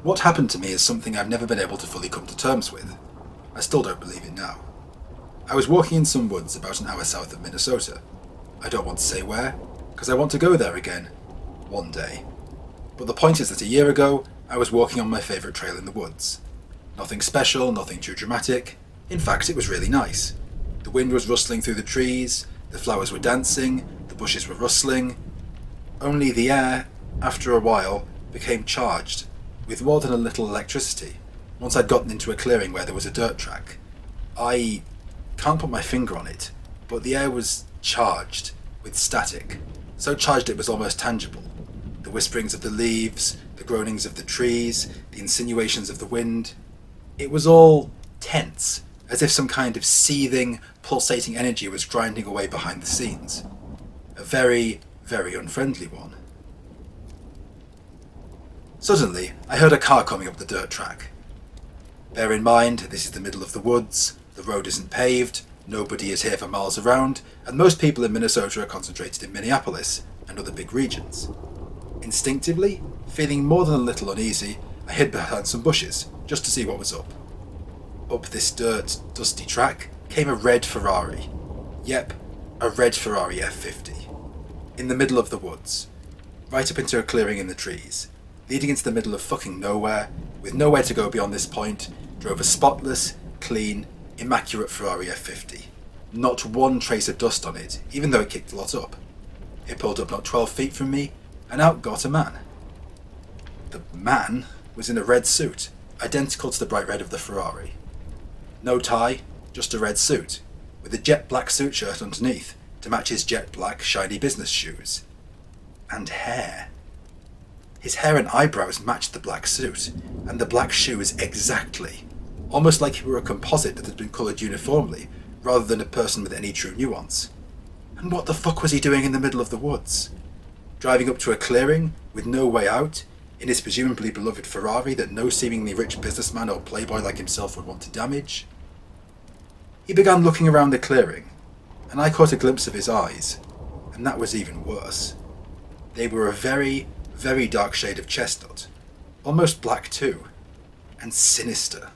What happened to me is something I've never been able to fully come to terms with. I still don't believe it now. I was walking in some woods about an hour south of Minnesota. I don't want to say where, because I want to go there again, one day. But the point is that a year ago, I was walking on my favourite trail in the woods. Nothing special, nothing too dramatic. In fact, it was really nice. The wind was rustling through the trees, the flowers were dancing, the bushes were rustling. Only the air, after a while, became charged, with more than a little electricity, once I'd gotten into a clearing where there was a dirt track. I can't put my finger on it, but the air was charged, with static, so charged it was almost tangible. The whisperings of the leaves, the groanings of the trees, the insinuations of the wind. It was all tense, as if some kind of seething, pulsating energy was grinding away behind the scenes. A very, very unfriendly one. Suddenly, I heard a car coming up the dirt track. Bear in mind, this is the middle of the woods, the road isn't paved, nobody is here for miles around, and most people in Minnesota are concentrated in Minneapolis and other big regions. Instinctively, feeling more than a little uneasy, I hid behind some bushes, just to see what was up. Up this dirt, dusty track came a red Ferrari. Yep, a red Ferrari F50. In the middle of the woods, right up into a clearing in the trees, leading into the middle of fucking nowhere, with nowhere to go beyond this point, drove a spotless, clean, immaculate Ferrari F50. Not one trace of dust on it, even though it kicked a lot up. It pulled up not 12 feet from me, and out got a man. The man was in a red suit, identical to the bright red of the Ferrari. No tie, just a red suit, with a jet black suit shirt underneath to match his jet black, shiny business shoes. And hair. His hair and eyebrows matched the black suit, and the black shoes exactly, almost like he were a composite that had been coloured uniformly, rather than a person with any true nuance. And what the fuck was he doing in the middle of the woods? Driving up to a clearing, with no way out, in his presumably beloved Ferrari that no seemingly rich businessman or playboy like himself would want to damage? He began looking around the clearing, and I caught a glimpse of his eyes, and that was even worse. They were a very, very dark shade of chestnut, almost black too, and sinister.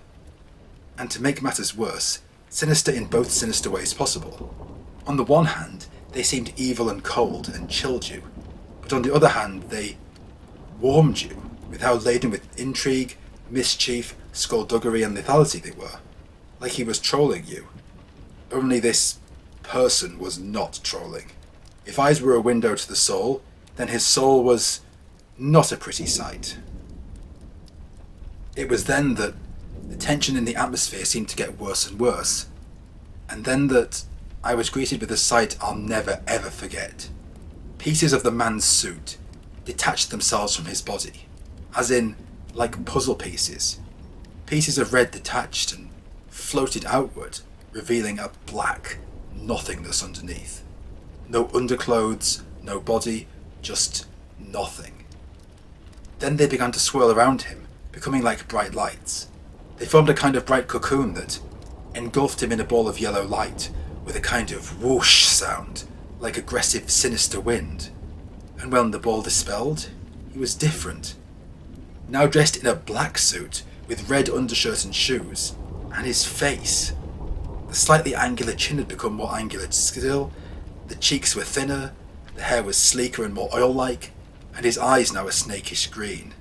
And to make matters worse, sinister in both sinister ways possible. On the one hand, they seemed evil and cold and chilled you, but on the other hand, they warmed you with how laden with intrigue, mischief, skullduggery and lethality they were, like he was trolling you. Only this person was not trolling. If eyes were a window to the soul, then his soul was not a pretty sight. It was then that the tension in the atmosphere seemed to get worse and worse, and then that I was greeted with a sight I'll never ever forget. Pieces of the man's suit detached themselves from his body, as in, like puzzle pieces. Pieces of red detached and floated outward, revealing a black nothingness underneath. No underclothes, no body, just nothing. Then they began to swirl around him, becoming like bright lights. They formed a kind of bright cocoon that engulfed him in a ball of yellow light, with a kind of whoosh sound, like aggressive, sinister wind. And when the ball dispelled, he was different. Now dressed in a black suit, with red undershirt and shoes, and his face. The slightly angular chin had become more angular still, the cheeks were thinner, the hair was sleeker and more oil-like, and his eyes now a snakish green.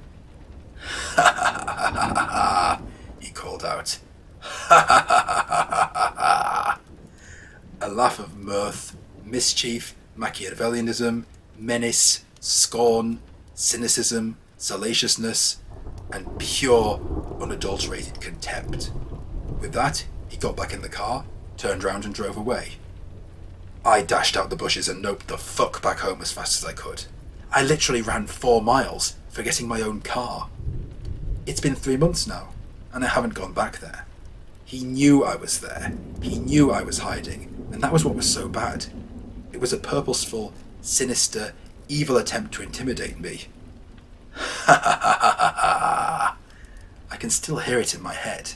"Ha ha ha ha ha ha," he called out. "Ha ha ha ha ha ha ha." A laugh of mirth, mischief, Machiavellianism, menace, scorn, cynicism, salaciousness, and pure, unadulterated contempt. With that, he got back in the car, turned round and drove away. I dashed out the bushes and noped the fuck back home as fast as I could. I literally ran 4 miles, forgetting my own car. It's been 3 months now, and I haven't gone back there. He knew I was there. He knew I was hiding, and that was what was so bad. It was a purposeful, sinister, evil attempt to intimidate me. Ha ha ha ha ha ha. I can still hear it in my head.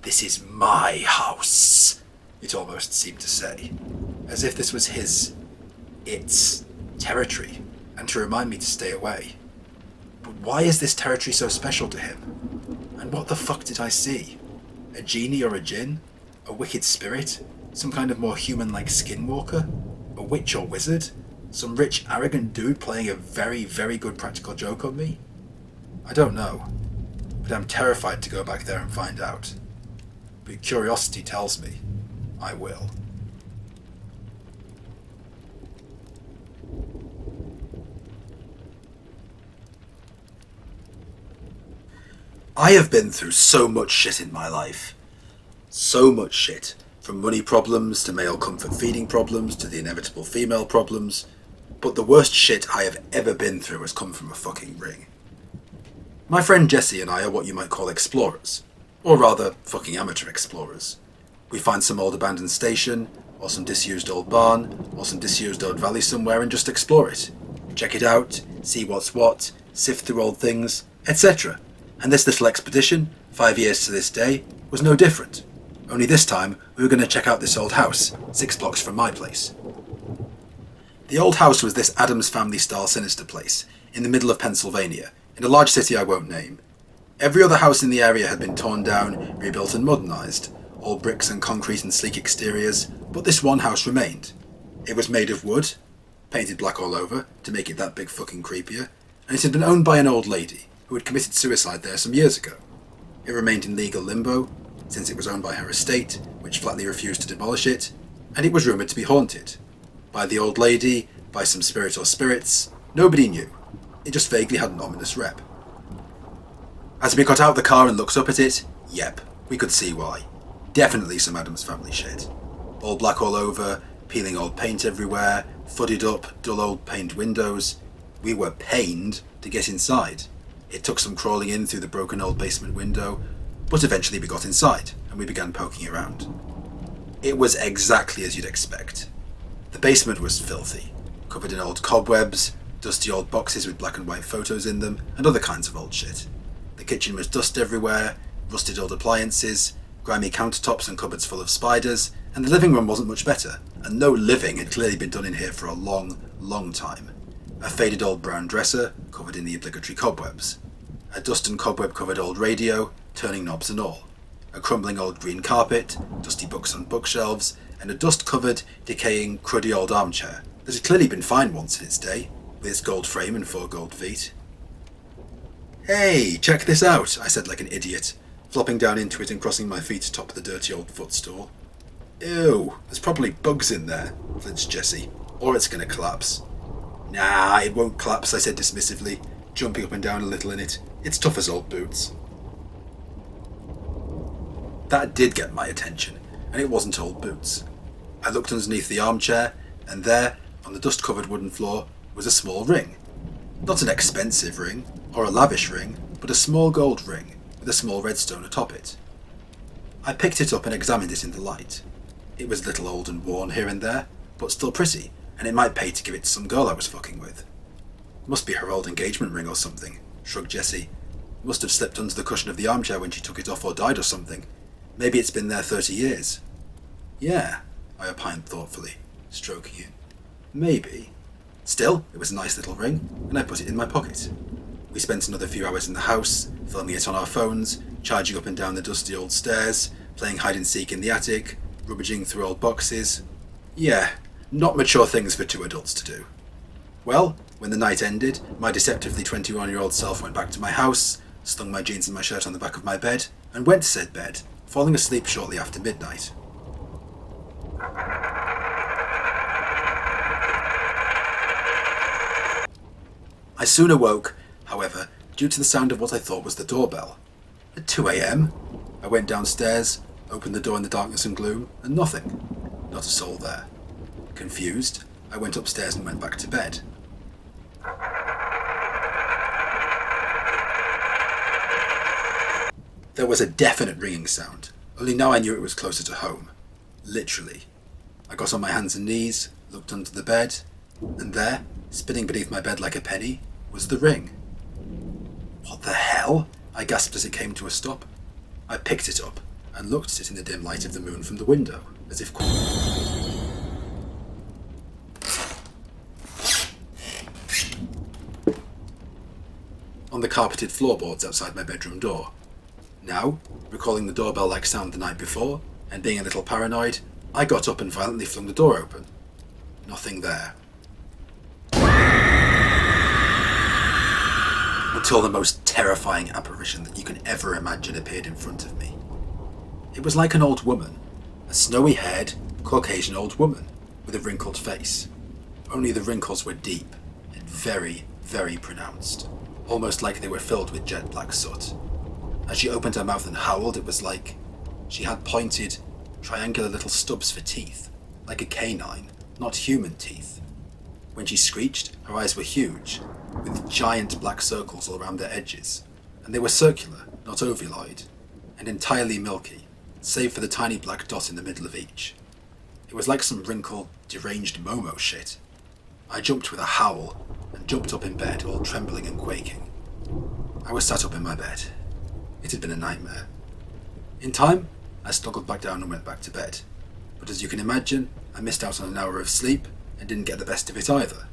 "This is my house," it almost seemed to say, as if this was its territory, and to remind me to stay away. But Why is this territory so special to him? And what the fuck did I see? A genie or a djinn? A wicked spirit? Some kind of more human-like skinwalker? A witch or wizard? Some rich, arrogant dude playing a very, very good practical joke on me? I don't know, but I'm terrified to go back there and find out. But curiosity tells me I will. I have been through so much shit in my life. So much shit. From money problems to male comfort feeding problems to the inevitable female problems. But the worst shit I have ever been through has come from a fucking ring. My friend Jesse and I are what you might call explorers. Or rather, fucking amateur explorers. We find some old abandoned station, or some disused old barn, or some disused old valley somewhere and just explore it. Check it out, see what's what, sift through old things, etc. And this little expedition, 5 years to this day, was no different. Only this time, we were going to check out this old house, 6 blocks from my place. The old house was this Addams Family-style sinister place, in the middle of Pennsylvania, in a large city I won't name. Every other house in the area had been torn down, rebuilt and modernised, all bricks and concrete and sleek exteriors, but this one house remained. It was made of wood, painted black all over, to make it that big fucking creepier, and it had been owned by an old lady, who had committed suicide there some years ago. It remained in legal limbo, since it was owned by her estate, which flatly refused to demolish it, and it was rumoured to be haunted. By the old lady, by some spirit or spirits, nobody knew. It just vaguely had an ominous rep. As we got out of the car and looked up at it, yep, we could see why. Definitely some Addams Family shit. All black all over, peeling old paint everywhere, fudded up, dull old paned windows. We were pained to get inside. It took some crawling in through the broken old basement window, but eventually we got inside, and we began poking around. It was exactly as you'd expect. The basement was filthy, covered in old cobwebs, dusty old boxes with black and white photos in them, and other kinds of old shit. The kitchen was dust everywhere, rusted old appliances, grimy countertops and cupboards full of spiders, and the living room wasn't much better, and no living had clearly been done in here for a long, long time. A faded old brown dresser, covered in the obligatory cobwebs. A dust and cobweb covered old radio, turning knobs and all. A crumbling old green carpet, dusty books on bookshelves, and a dust-covered, decaying, cruddy old armchair that had clearly been fine once in its day, with its gold frame and 4 gold feet. "Hey, check this out," I said like an idiot, flopping down into it and crossing my feet atop the dirty old footstool. "Ew, there's probably bugs in there," flinched Jessie, "or it's gonna collapse." "Nah, it won't collapse," I said dismissively, jumping up and down a little in it. "It's tough as old boots." That did get my attention, and it wasn't old boots. I looked underneath the armchair, and there, on the dust-covered wooden floor, was a small ring. Not an expensive ring, or a lavish ring, but a small gold ring, with a small red stone atop it. I picked it up and examined it in the light. It was a little old and worn here and there, but still pretty, and it might pay to give it to some girl I was fucking with. "Must be her old engagement ring or something," shrugged Jessie. "Must have slipped under the cushion of the armchair when she took it off or died or something. Maybe it's been there 30 years. "Yeah," I opined thoughtfully, stroking it. "Maybe. Still, it was a nice little ring, and I put it in my pocket." We spent another few hours in the house, filming it on our phones, charging up and down the dusty old stairs, playing hide-and-seek in the attic, rummaging through old boxes. Yeah, not mature things for 2 adults to do. Well, when the night ended, my deceptively 21-year-old self went back to my house, slung my jeans and my shirt on the back of my bed, and went to said bed, falling asleep shortly after midnight. I soon awoke, however, due to the sound of what I thought was the doorbell. At 2 a.m, I went downstairs, opened the door in the darkness and gloom, and nothing. Not a soul there. Confused, I went upstairs and went back to bed. There was a definite ringing sound, only now I knew it was closer to home. Literally. I got on my hands and knees, looked under the bed, and there, spinning beneath my bed like a penny, was the ring. "What the hell?" I gasped as it came to a stop. I picked it up and looked at it in the dim light of the moon from the window, as if... on the carpeted floorboards outside my bedroom door. Now, recalling the doorbell-like sound the night before, and being a little paranoid, I got up and violently flung the door open. Nothing there. Until the most terrifying apparition that you can ever imagine appeared in front of me. It was like an old woman, a snowy-haired, Caucasian old woman with a wrinkled face. Only the wrinkles were deep and very, very pronounced, almost like they were filled with jet black soot. As she opened her mouth and howled, it was like she had pointed, triangular little stubs for teeth, like a canine, not human teeth. When she screeched, her eyes were huge, with giant black circles all around their edges, and they were circular, not ovuloid, and entirely milky, save for the tiny black dot in the middle of each. It was like some wrinkled, deranged Momo shit. I jumped with a howl, and jumped up in bed, all trembling and quaking. I was sat up in my bed. It had been a nightmare. In time, I snuggled back down and went back to bed. But as you can imagine, I missed out on an hour of sleep, and didn't get the best of it either.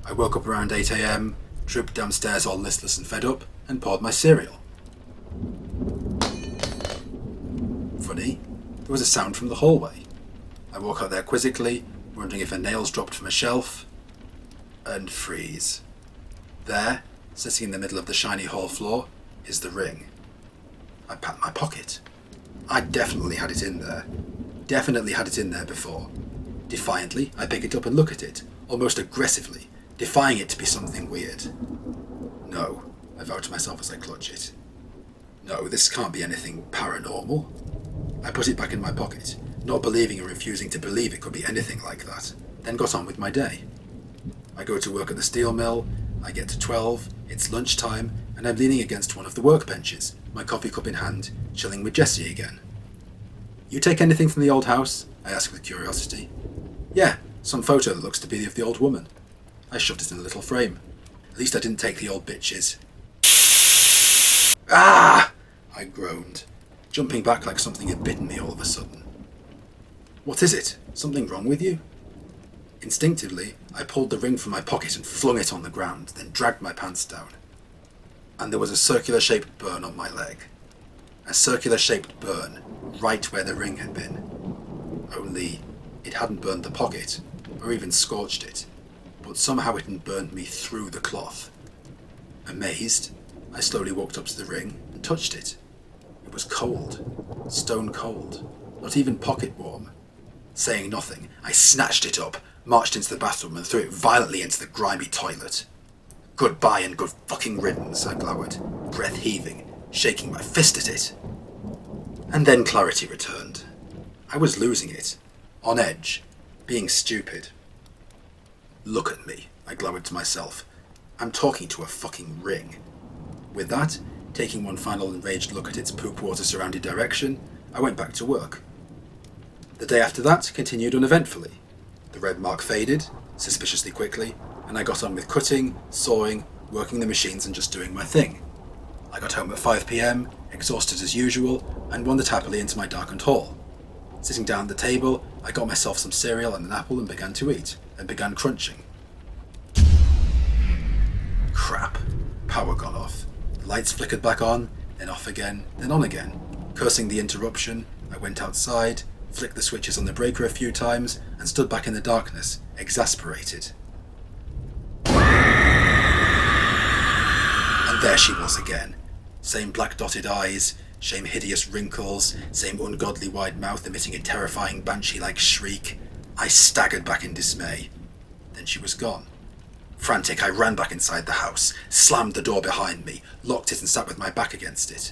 I woke up around 8 AM, trooped downstairs all listless and fed up, and poured my cereal. Funny, there was a sound from the hallway. I walk out there quizzically, wondering if her nails dropped from a shelf, and freeze. There, sitting in the middle of the shiny hall floor, is the ring. I pat my pocket. I definitely had it in there. Definitely had it in there before. Defiantly, I pick it up and look at it, almost aggressively, defying it to be something weird. No, I vow to myself as I clutch it. No, this can't be anything paranormal. I put it back in my pocket, not believing and refusing to believe it could be anything like that, then got on with my day. I go to work at the steel mill, I get to 12, it's lunchtime, and I'm leaning against one of the workbenches, my coffee cup in hand, chilling with Jessie again. "You take anything from the old house?" I ask with curiosity. "Yeah, some photo that looks to be of the old woman." I shoved it in a little frame. At least I didn't take the old bitches. "Ah!" I groaned, jumping back like something had bitten me all of a sudden. "What is it? Something wrong with you?" Instinctively, I pulled the ring from my pocket and flung it on the ground, then dragged my pants down. And there was a circular-shaped burn on my leg. A circular-shaped burn, right where the ring had been. Only, it hadn't burned the pocket, or even scorched it, but somehow it had burned me through the cloth. Amazed, I slowly walked up to the ring and touched it. It was cold, stone cold, not even pocket warm. Saying nothing, I snatched it up, marched into the bathroom and threw it violently into the grimy toilet. "Goodbye and good fucking riddance," I glowered, breath heaving, shaking my fist at it. And then clarity returned. I was losing it, on edge, being stupid. "Look at me," I glowered to myself. "I'm talking to a fucking ring." With that, taking one final enraged look at its poop water surrounded direction, I went back to work. The day after that continued uneventfully. The red mark faded, suspiciously quickly, and I got on with cutting, sawing, working the machines and just doing my thing. I got home at 5 PM, exhausted as usual, and wandered happily into my darkened hall. Sitting down at the table, I got myself some cereal and an apple and began to eat, and began crunching. Crap. Power gone off. The lights flickered back on, then off again, then on again. Cursing the interruption, I went outside, flicked the switches on the breaker a few times, and stood back in the darkness, exasperated. And there she was again. Same black dotted eyes, same hideous wrinkles, same ungodly wide mouth emitting a terrifying banshee-like shriek. I staggered back in dismay. Then she was gone. Frantic, I ran back inside the house, slammed the door behind me, locked it and sat with my back against it.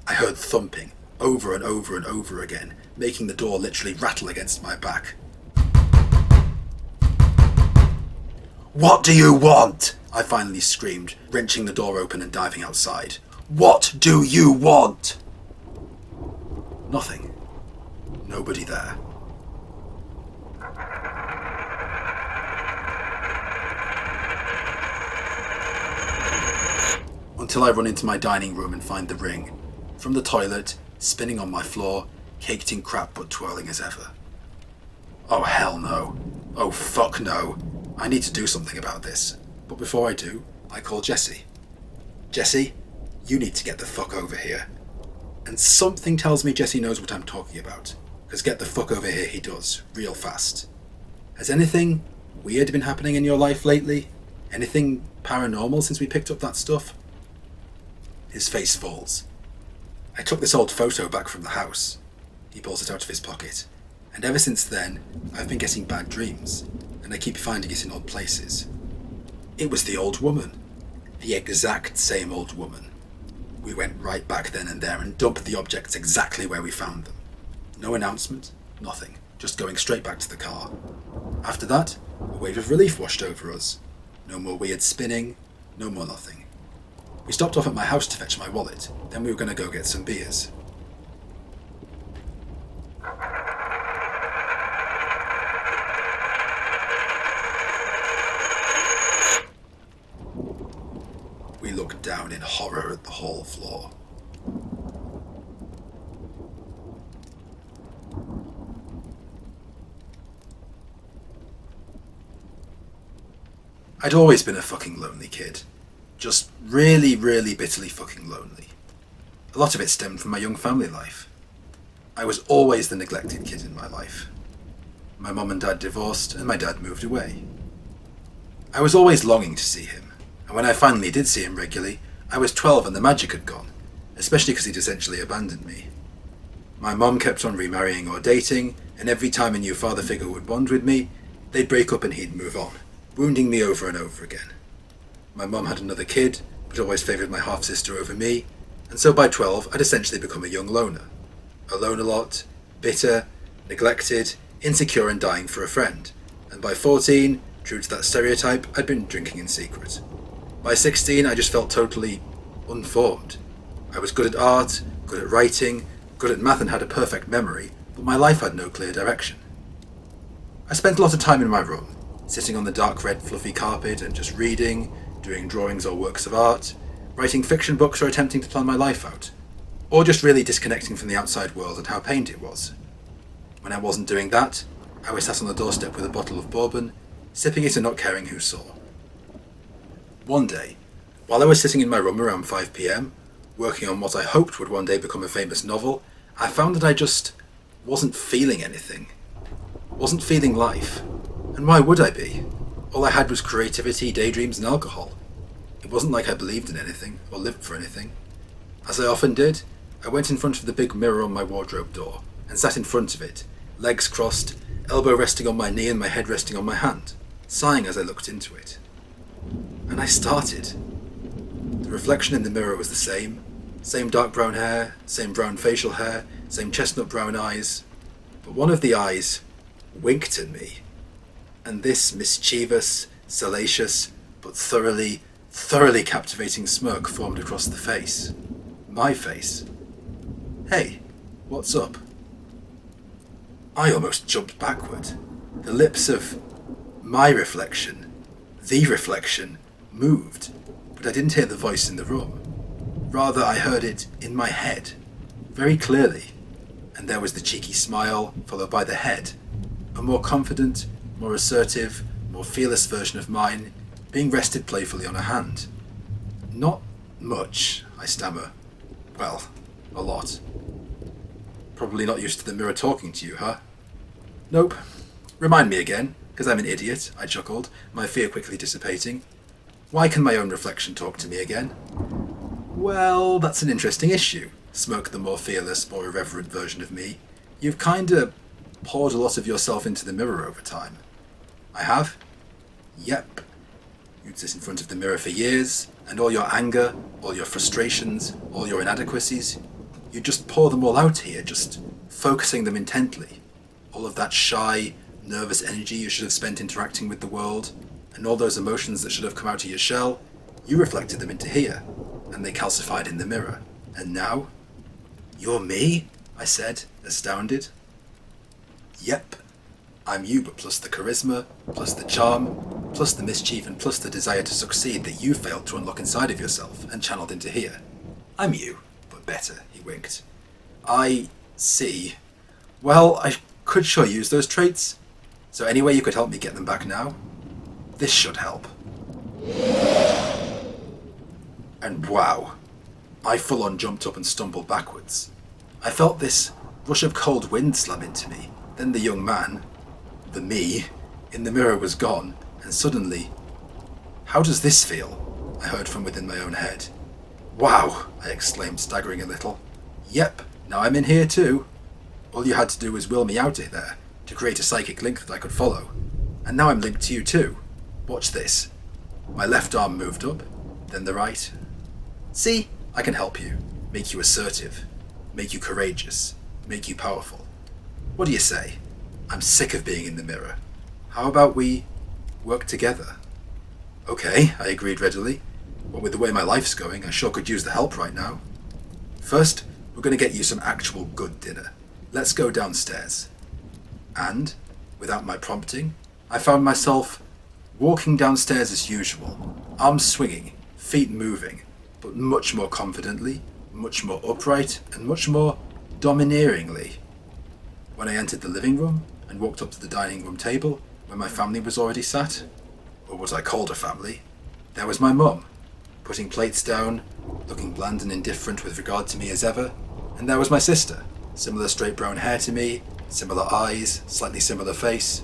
I heard thumping, over and over and over again, making the door literally rattle against my back. "What do you want?" I finally screamed, wrenching the door open and diving outside. "What do you want?" Nothing. Nobody there. Until I run into my dining room and find the ring. From the toilet, spinning on my floor, caked in crap but twirling as ever. Oh hell no. Oh fuck no. I need to do something about this. But before I do, I call Jesse. Jesse, you need to get the fuck over here. And something tells me Jesse knows what I'm talking about, because get the fuck over here he does, real fast. Has anything weird been happening in your life lately? Anything paranormal since we picked up that stuff? His face falls. I took this old photo back from the house. He pulls it out of his pocket. And ever since then, I've been getting bad dreams, and I keep finding it in odd places. It was the old woman. The exact same old woman. We went right back then and there and dumped the objects exactly where we found them. No announcement, nothing, just going straight back to the car. After that, a wave of relief washed over us. No more weird spinning, no more nothing. We stopped off at my house to fetch my wallet, then we were going to go get some beers. We looked down in horror at the hall floor. I'd always been a fucking lonely kid. Just really, really bitterly fucking lonely. A lot of it stemmed from my young family life. I was always the neglected kid in my life. My mum and dad divorced and my dad moved away. I was always longing to see him. And when I finally did see him regularly, I was 12 and the magic had gone, especially because he'd essentially abandoned me. My mum kept on remarrying or dating, and every time a new father figure would bond with me, they'd break up and he'd move on, wounding me over and over again. My mum had another kid, but always favoured my half-sister over me, and so by 12 I'd essentially become a young loner. Alone a lot, bitter, neglected, insecure and dying for a friend, and by 14, true to that stereotype, I'd been drinking in secret. By 16, I just felt totally unformed. I was good at art, good at writing, good at math and had a perfect memory, but my life had no clear direction. I spent a lot of time in my room, sitting on the dark red fluffy carpet and just reading, doing drawings or works of art, writing fiction books or attempting to plan my life out, or just really disconnecting from the outside world and how pained it was. When I wasn't doing that, I was sat on the doorstep with a bottle of bourbon, sipping it and not caring who saw. One day, while I was sitting in my room around 5 p.m, working on what I hoped would one day become a famous novel, I found that I just wasn't feeling anything. Wasn't feeling life. And why would I be? All I had was creativity, daydreams and alcohol. It wasn't like I believed in anything, or lived for anything. As I often did, I went in front of the big mirror on my wardrobe door, and sat in front of it, legs crossed, elbow resting on my knee and my head resting on my hand, sighing as I looked into it. And I started. The reflection in the mirror was the same dark brown hair, same brown facial hair, same chestnut brown eyes, but one of the eyes winked at me, and this mischievous, salacious, but thoroughly captivating smirk formed across the face. My face. Hey, what's up? I almost jumped backward. The lips of my reflection, the reflection, moved, but I didn't hear the voice in the room. Rather, I heard it in my head, very clearly, and there was the cheeky smile, followed by the head, a more confident, more assertive, more fearless version of mine, being rested playfully on a hand. Not much, I stammer. Well, a lot. Probably not used to the mirror talking to you, huh? Nope. Remind me again, because I'm an idiot, I chuckled, my fear quickly dissipating. Why can my own reflection talk to me again? Well, that's an interesting issue, smirked the more fearless, more irreverent version of me. You've kinda poured a lot of yourself into the mirror over time. I have? Yep. You'd sit in front of the mirror for years, and all your anger, all your frustrations, all your inadequacies, you'd just pour them all out here, just focusing them intently. All of that shy, nervous energy you should have spent interacting with the world, and all those emotions that should have come out of your shell, you reflected them into here, and they calcified in the mirror. And now? You're me? I said, astounded. Yep. I'm you, but plus the charisma, plus the charm, plus the mischief, and plus the desire to succeed that you failed to unlock inside of yourself and channeled into here. I'm you, but better, he winked. I see. Well, I could sure use those traits. So any way you could help me get them back now? This should help. And wow, I full on jumped up and stumbled backwards. I felt this rush of cold wind slam into me. Then the young man, the me, in the mirror was gone, and suddenly, "How does this feel?" I heard from within my own head. "Wow," I exclaimed, staggering a little. "Yep, now I'm in here too. All you had to do was will me out of there to create a psychic link that I could follow. And now I'm linked to you too. Watch this." My left arm moved up, then the right. "See, I can help you, make you assertive, make you courageous, make you powerful. What do you say? I'm sick of being in the mirror. How about we work together?" "Okay," I agreed readily. "But with the way my life's going, I sure could use the help right now. First, we're going to get you some actual good dinner. Let's go downstairs." And, without my prompting, I found myself walking downstairs as usual, arms swinging, feet moving, but much more confidently, much more upright, and much more domineeringly. When I entered the living room and walked up to the dining room table where my family was already sat, or what I called a family, there was my mum, putting plates down, looking bland and indifferent with regard to me as ever, and there was my sister, similar straight brown hair to me, similar eyes, slightly similar face,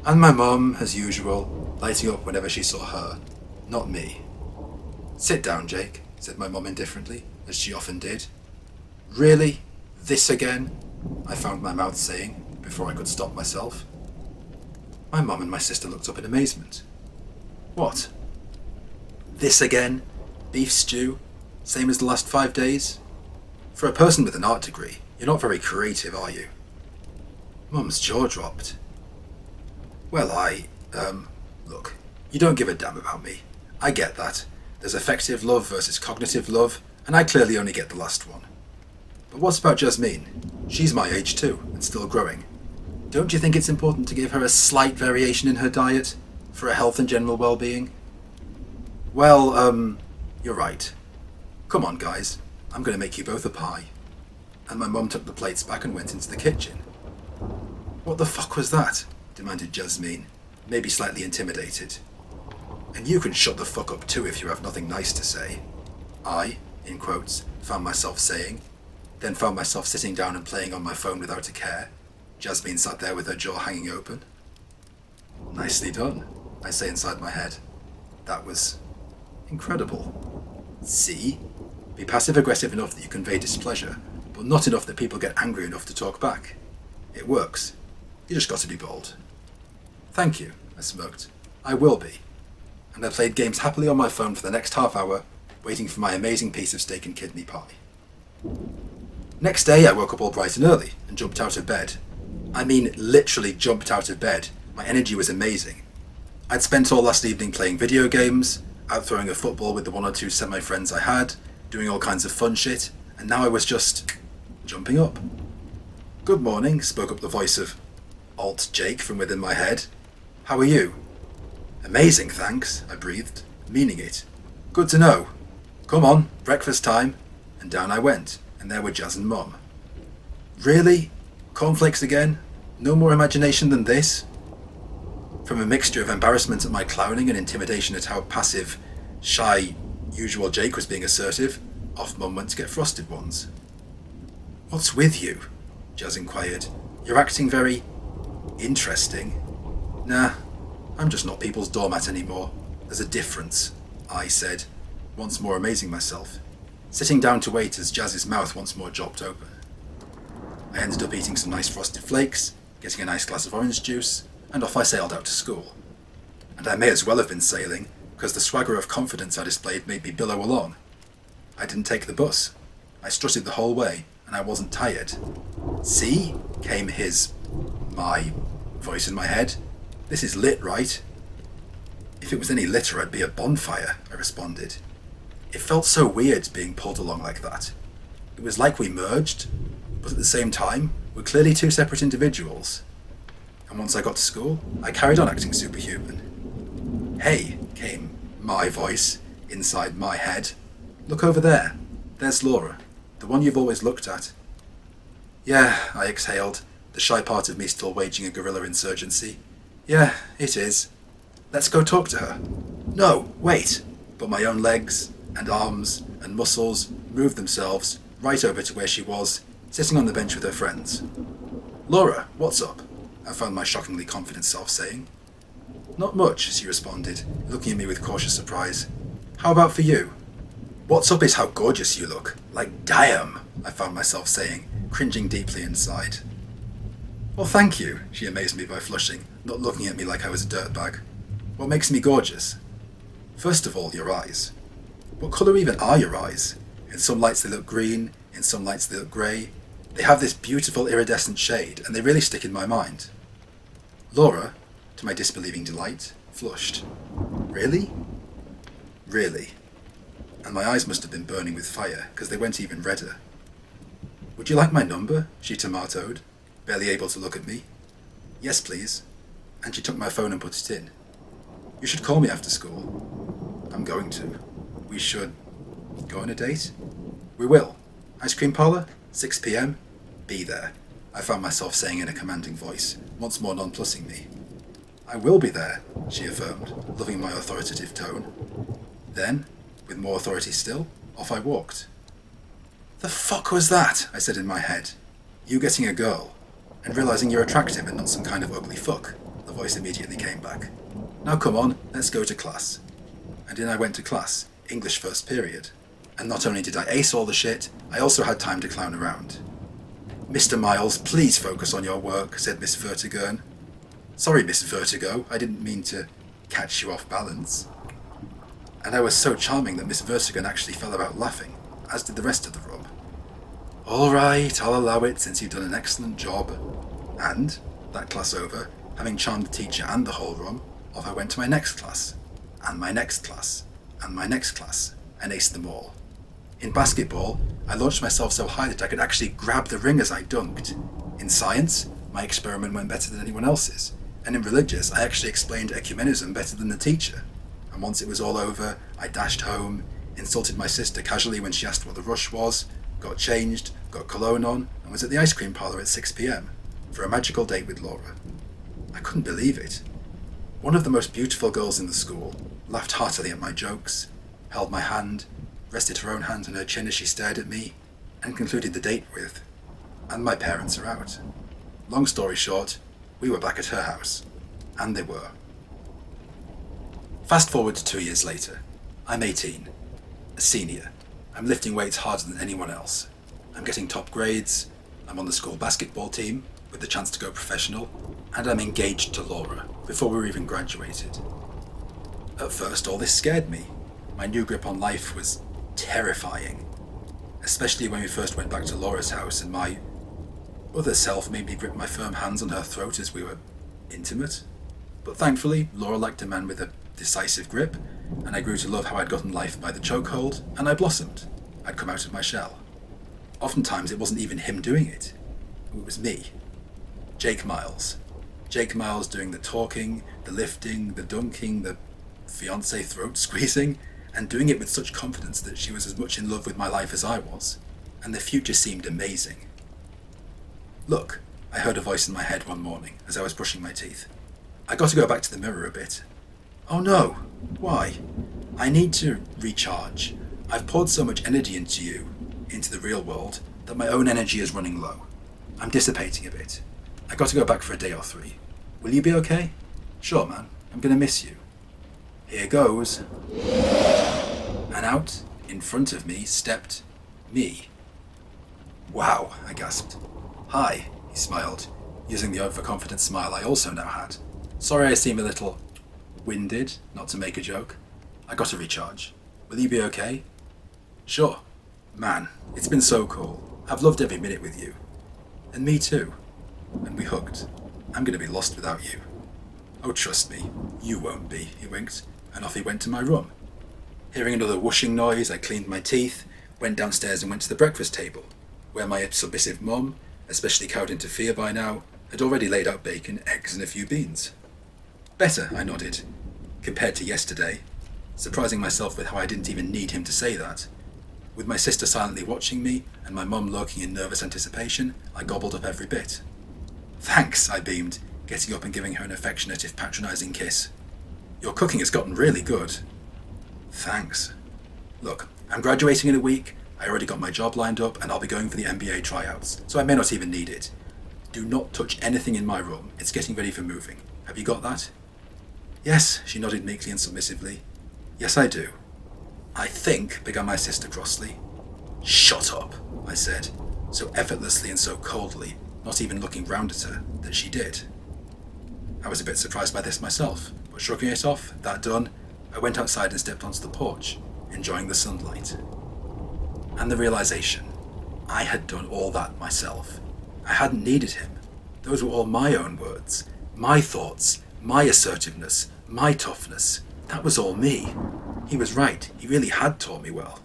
and my mum, as usual, lighting up whenever she saw her, not me. "Sit down, Jake," said my mum indifferently, as she often did. "Really? This again?" I found my mouth saying, before I could stop myself. My mum and my sister looked up in amazement. "What? This again? Beef stew? Same as the last 5 days? For a person with an art degree, you're not very creative, are you?" Mum's jaw dropped. "Well, look, you don't give a damn about me. I get that. There's affective love versus cognitive love, and I clearly only get the last one. But what about Jasmine? She's my age too, and still growing. Don't you think it's important to give her a slight variation in her diet, for her health and general well-being?" "Well, you're right. Come on, guys. I'm going to make you both a pie." And my mum took the plates back and went into the kitchen. "What the fuck was that?" demanded Jasmine, maybe slightly intimidated. "And you can shut the fuck up too if you have nothing nice to say," I, in quotes, found myself saying, then found myself sitting down and playing on my phone without a care. Jasmine sat there with her jaw hanging open. "Nicely done," I say inside my head. That was incredible. See? Be passive-aggressive enough that you convey displeasure, but not enough that people get angry enough to talk back. It works. You just got to be bold. "Thank you," I smirked. "I will be." And I played games happily on my phone for the next half hour, waiting for my amazing piece of steak and kidney pie. Next day, I woke up all bright and early and jumped out of bed. I mean, literally jumped out of bed. My energy was amazing. I'd spent all last evening playing video games, out throwing a football with the 1 or 2 semi-friends I had, doing all kinds of fun shit, and now I was just jumping up. "Good morning," spoke up the voice of Alt Jake from within my head. "How are you?" "Amazing, thanks," I breathed, meaning it. "Good to know. Come on, breakfast time." And down I went, and there were Jazz and Mum. "Really? Cornflakes again? No more imagination than this?" From a mixture of embarrassment at my clowning and intimidation at how passive, shy, usual Jake was being assertive, off Mum went to get frosted ones. "What's with you?" Jazz inquired. "You're acting very interesting." "Nah, I'm just not people's doormat anymore. There's a difference," I said, once more amazing myself, sitting down to wait as Jazz's mouth once more dropped open. I ended up eating some nice frosted flakes, getting a nice glass of orange juice, and off I sailed out to school. And I may as well have been sailing, because the swagger of confidence I displayed made me billow along. I didn't take the bus. I strutted the whole way, and I wasn't tired. "See?" came my voice in my head. "This is lit, right?" "If it was any litter, I'd be a bonfire," I responded. It felt so weird being pulled along like that. It was like we merged, but at the same time, we're clearly 2 separate individuals. And once I got to school, I carried on acting superhuman. "Hey," came my voice inside my head. "Look over there. There's Laura, the one you've always looked at." "Yeah," I exhaled, the shy part of me still waging a guerrilla insurgency. "Yeah, it is. Let's go talk to her." "No, wait!" But my own legs, and arms and muscles moved themselves right over to where she was, sitting on the bench with her friends. "Laura, what's up?" I found my shockingly confident self saying. "Not much," she responded, looking at me with cautious surprise. "How about for you?" "What's up is how gorgeous you look. Like, damn," I found myself saying, cringing deeply inside. "Well, thank you," she amazed me by flushing, not looking at me like I was a dirtbag. "What makes me gorgeous?" "First of all, your eyes. What colour even are your eyes? In some lights they look green, in some lights they look grey. They have this beautiful iridescent shade, and they really stick in my mind." Laura, to my disbelieving delight, flushed. "Really?" "Really." And my eyes must have been burning with fire, because they went even redder. "Would you like my number?" she tomatoed, barely able to look at me. "Yes, please." And she took my phone and put it in. "You should call me after school." "I'm going to." "We should go on a date?" "We will. Ice cream parlour? 6 p.m? Be there," I found myself saying in a commanding voice, once more nonplussing me. "I will be there," she affirmed, loving my authoritative tone. Then, with more authority still, off I walked. "The fuck was that?" I said in my head. "You getting a girl, and realising you're attractive and not some kind of ugly fuck," the voice immediately came back. "Now come on, let's go to class." And in I went to class, English first period. And not only did I ace all the shit, I also had time to clown around. "Mr. Miles, please focus on your work," said Miss Vertigern. "Sorry, Miss Vertigo, I didn't mean to catch you off balance." And I was so charming that Miss Vertigern actually fell about laughing, as did the rest of the room. "All right, I'll allow it since you've done an excellent job." And, that class over, having charmed the teacher and the whole room, off I went to my next class, and my next class, and my next class, and aced them all. In basketball, I launched myself so high that I could actually grab the ring as I dunked. In science, my experiment went better than anyone else's, and in religious, I actually explained ecumenism better than the teacher. And once it was all over, I dashed home, insulted my sister casually when she asked what the rush was, got changed, got cologne on, and was at the ice cream parlour at 6 p.m. for a magical date with Laura. I couldn't believe it. One of the most beautiful girls in the school laughed heartily at my jokes, held my hand, rested her own hand on her chin as she stared at me, and concluded the date with, "And my parents are out." Long story short, we were back at her house. And they were. Fast forward to 2 years later. I'm 18. A senior. I'm lifting weights harder than anyone else. I'm getting top grades. I'm on the school basketball team, with the chance to go professional. And I'm engaged to Laura, before we were even graduated. At first, all this scared me. My new grip on life was terrifying. Especially when we first went back to Laura's house and my other self made me grip my firm hands on her throat as we were intimate. But thankfully, Laura liked a man with a decisive grip, and I grew to love how I'd gotten life by the chokehold, and I blossomed. I'd come out of my shell. Oftentimes it wasn't even him doing it. It was me. Jake Miles. Jake Miles doing the talking, the lifting, the dunking, the fiancé throat squeezing, and doing it with such confidence that she was as much in love with my life as I was, and the future seemed amazing. "Look," I heard a voice in my head one morning as I was brushing my teeth. "I got to go back to the mirror a bit." "Oh no, why?" "I need to recharge. I've poured so much energy into you, into the real world, that my own energy is running low. I'm dissipating a bit. I got to go back for a day or 3. Will you be okay?" "Sure, man. I'm gonna miss you." Here goes. And out in front of me stepped me. "Wow," I gasped. "Hi," he smiled, using the overconfident smile I also now had. "Sorry I seem a little winded, not to make a joke. I got to recharge. Will you be okay?" "Sure." "Man, it's been so cool. I've loved every minute with you." "And me too." And we hugged. "I'm gonna be lost without you." "Oh, trust me, you won't be," he winked, and off he went to my room. Hearing another whooshing noise, I cleaned my teeth, went downstairs and went to the breakfast table, where my submissive mum, especially cowed into fear by now, had already laid out bacon, eggs and a few beans. "Better," I nodded, compared to yesterday, surprising myself with how I didn't even need him to say that. With my sister silently watching me, and my mum lurking in nervous anticipation, I gobbled up every bit. "Thanks," I beamed, getting up and giving her an affectionate if patronising kiss. "Your cooking has gotten really good." "Thanks." Look, I'm graduating in a week, I already got my job lined up, and I'll be going for the MBA tryouts, so I may not even need it. Do not touch anything in my room, it's getting ready for moving. Have you got that? Yes, she nodded meekly and submissively. Yes, I do. I think, began my sister crossly. Shut up, I said, so effortlessly and so coldly, not even looking round at her, that she did. I was a bit surprised by this myself, but shrugging it off, that done, I went outside and stepped onto the porch, enjoying the sunlight. And the realization, I had done all that myself. I hadn't needed him. Those were all my own words, my thoughts, my assertiveness, my toughness. That was all me. He was right, he really had taught me well.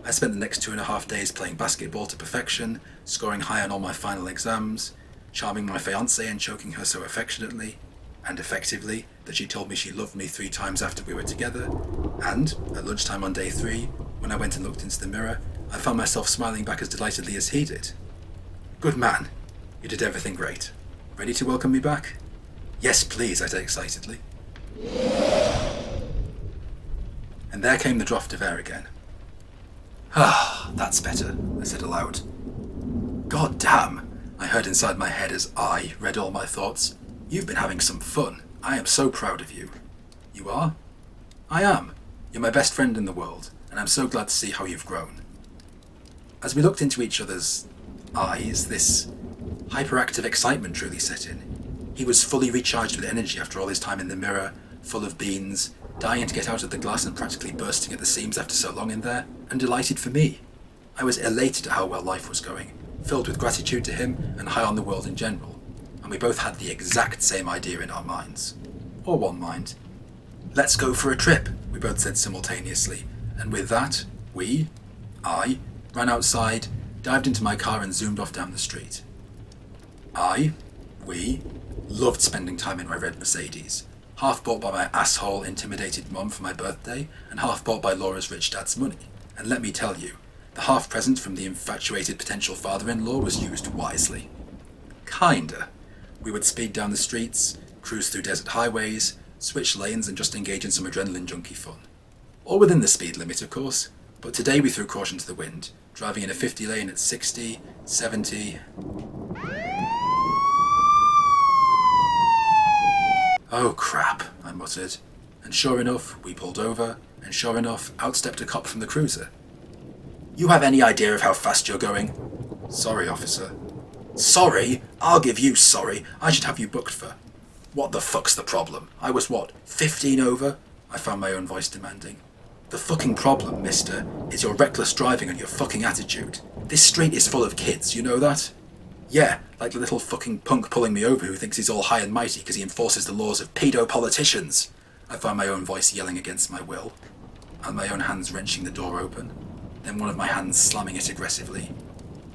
I spent the next 2.5 days playing basketball to perfection, scoring high on all my final exams, charming my fiancée and choking her so affectionately and effectively that she told me she loved me 3 times after we were together, and, at lunchtime on day 3, when I went and looked into the mirror, I found myself smiling back as delightedly as he did. Good man, you did everything great. Ready to welcome me back? Yes, please, I said excitedly. And there came the draught of air again. Ah, that's better, I said aloud. God damn, I heard inside my head as I read all my thoughts. You've been having some fun. I am so proud of you. You are? I am. You're my best friend in the world, and I'm so glad to see how you've grown. As we looked into each other's eyes, this hyperactive excitement truly set in. He was fully recharged with energy after all his time in the mirror, full of beans, dying to get out of the glass and practically bursting at the seams after so long in there, and delighted for me. I was elated at how well life was going, filled with gratitude to him and high on the world in general, and we both had the exact same idea in our minds. Or one mind. Let's go for a trip, we both said simultaneously, and with that, I, ran outside, dived into my car and zoomed off down the street. We loved spending time in my red Mercedes, half bought by my asshole intimidated mum for my birthday, and half bought by Laura's rich dad's money. And let me tell you, the half present from the infatuated potential father-in-law was used wisely. Kinda. We would speed down the streets, cruise through desert highways, switch lanes and just engage in some adrenaline junkie fun. All within the speed limit, of course, but today we threw caution to the wind, driving in a 50 lane at 60, 70... Oh crap, I muttered, and sure enough, we pulled over, and sure enough, out stepped a cop from the cruiser. You have any idea of how fast you're going? Sorry, officer. Sorry? I'll give you sorry. I should have you booked for... What the fuck's the problem? I was what, 15 over? I found my own voice demanding. The fucking problem, mister, is your reckless driving and your fucking attitude. This street is full of kids, you know that? Yeah, like the little fucking punk pulling me over who thinks he's all high and mighty because he enforces the laws of pedo politicians. I found my own voice yelling against my will, and my own hands wrenching the door open, then one of my hands slamming it aggressively.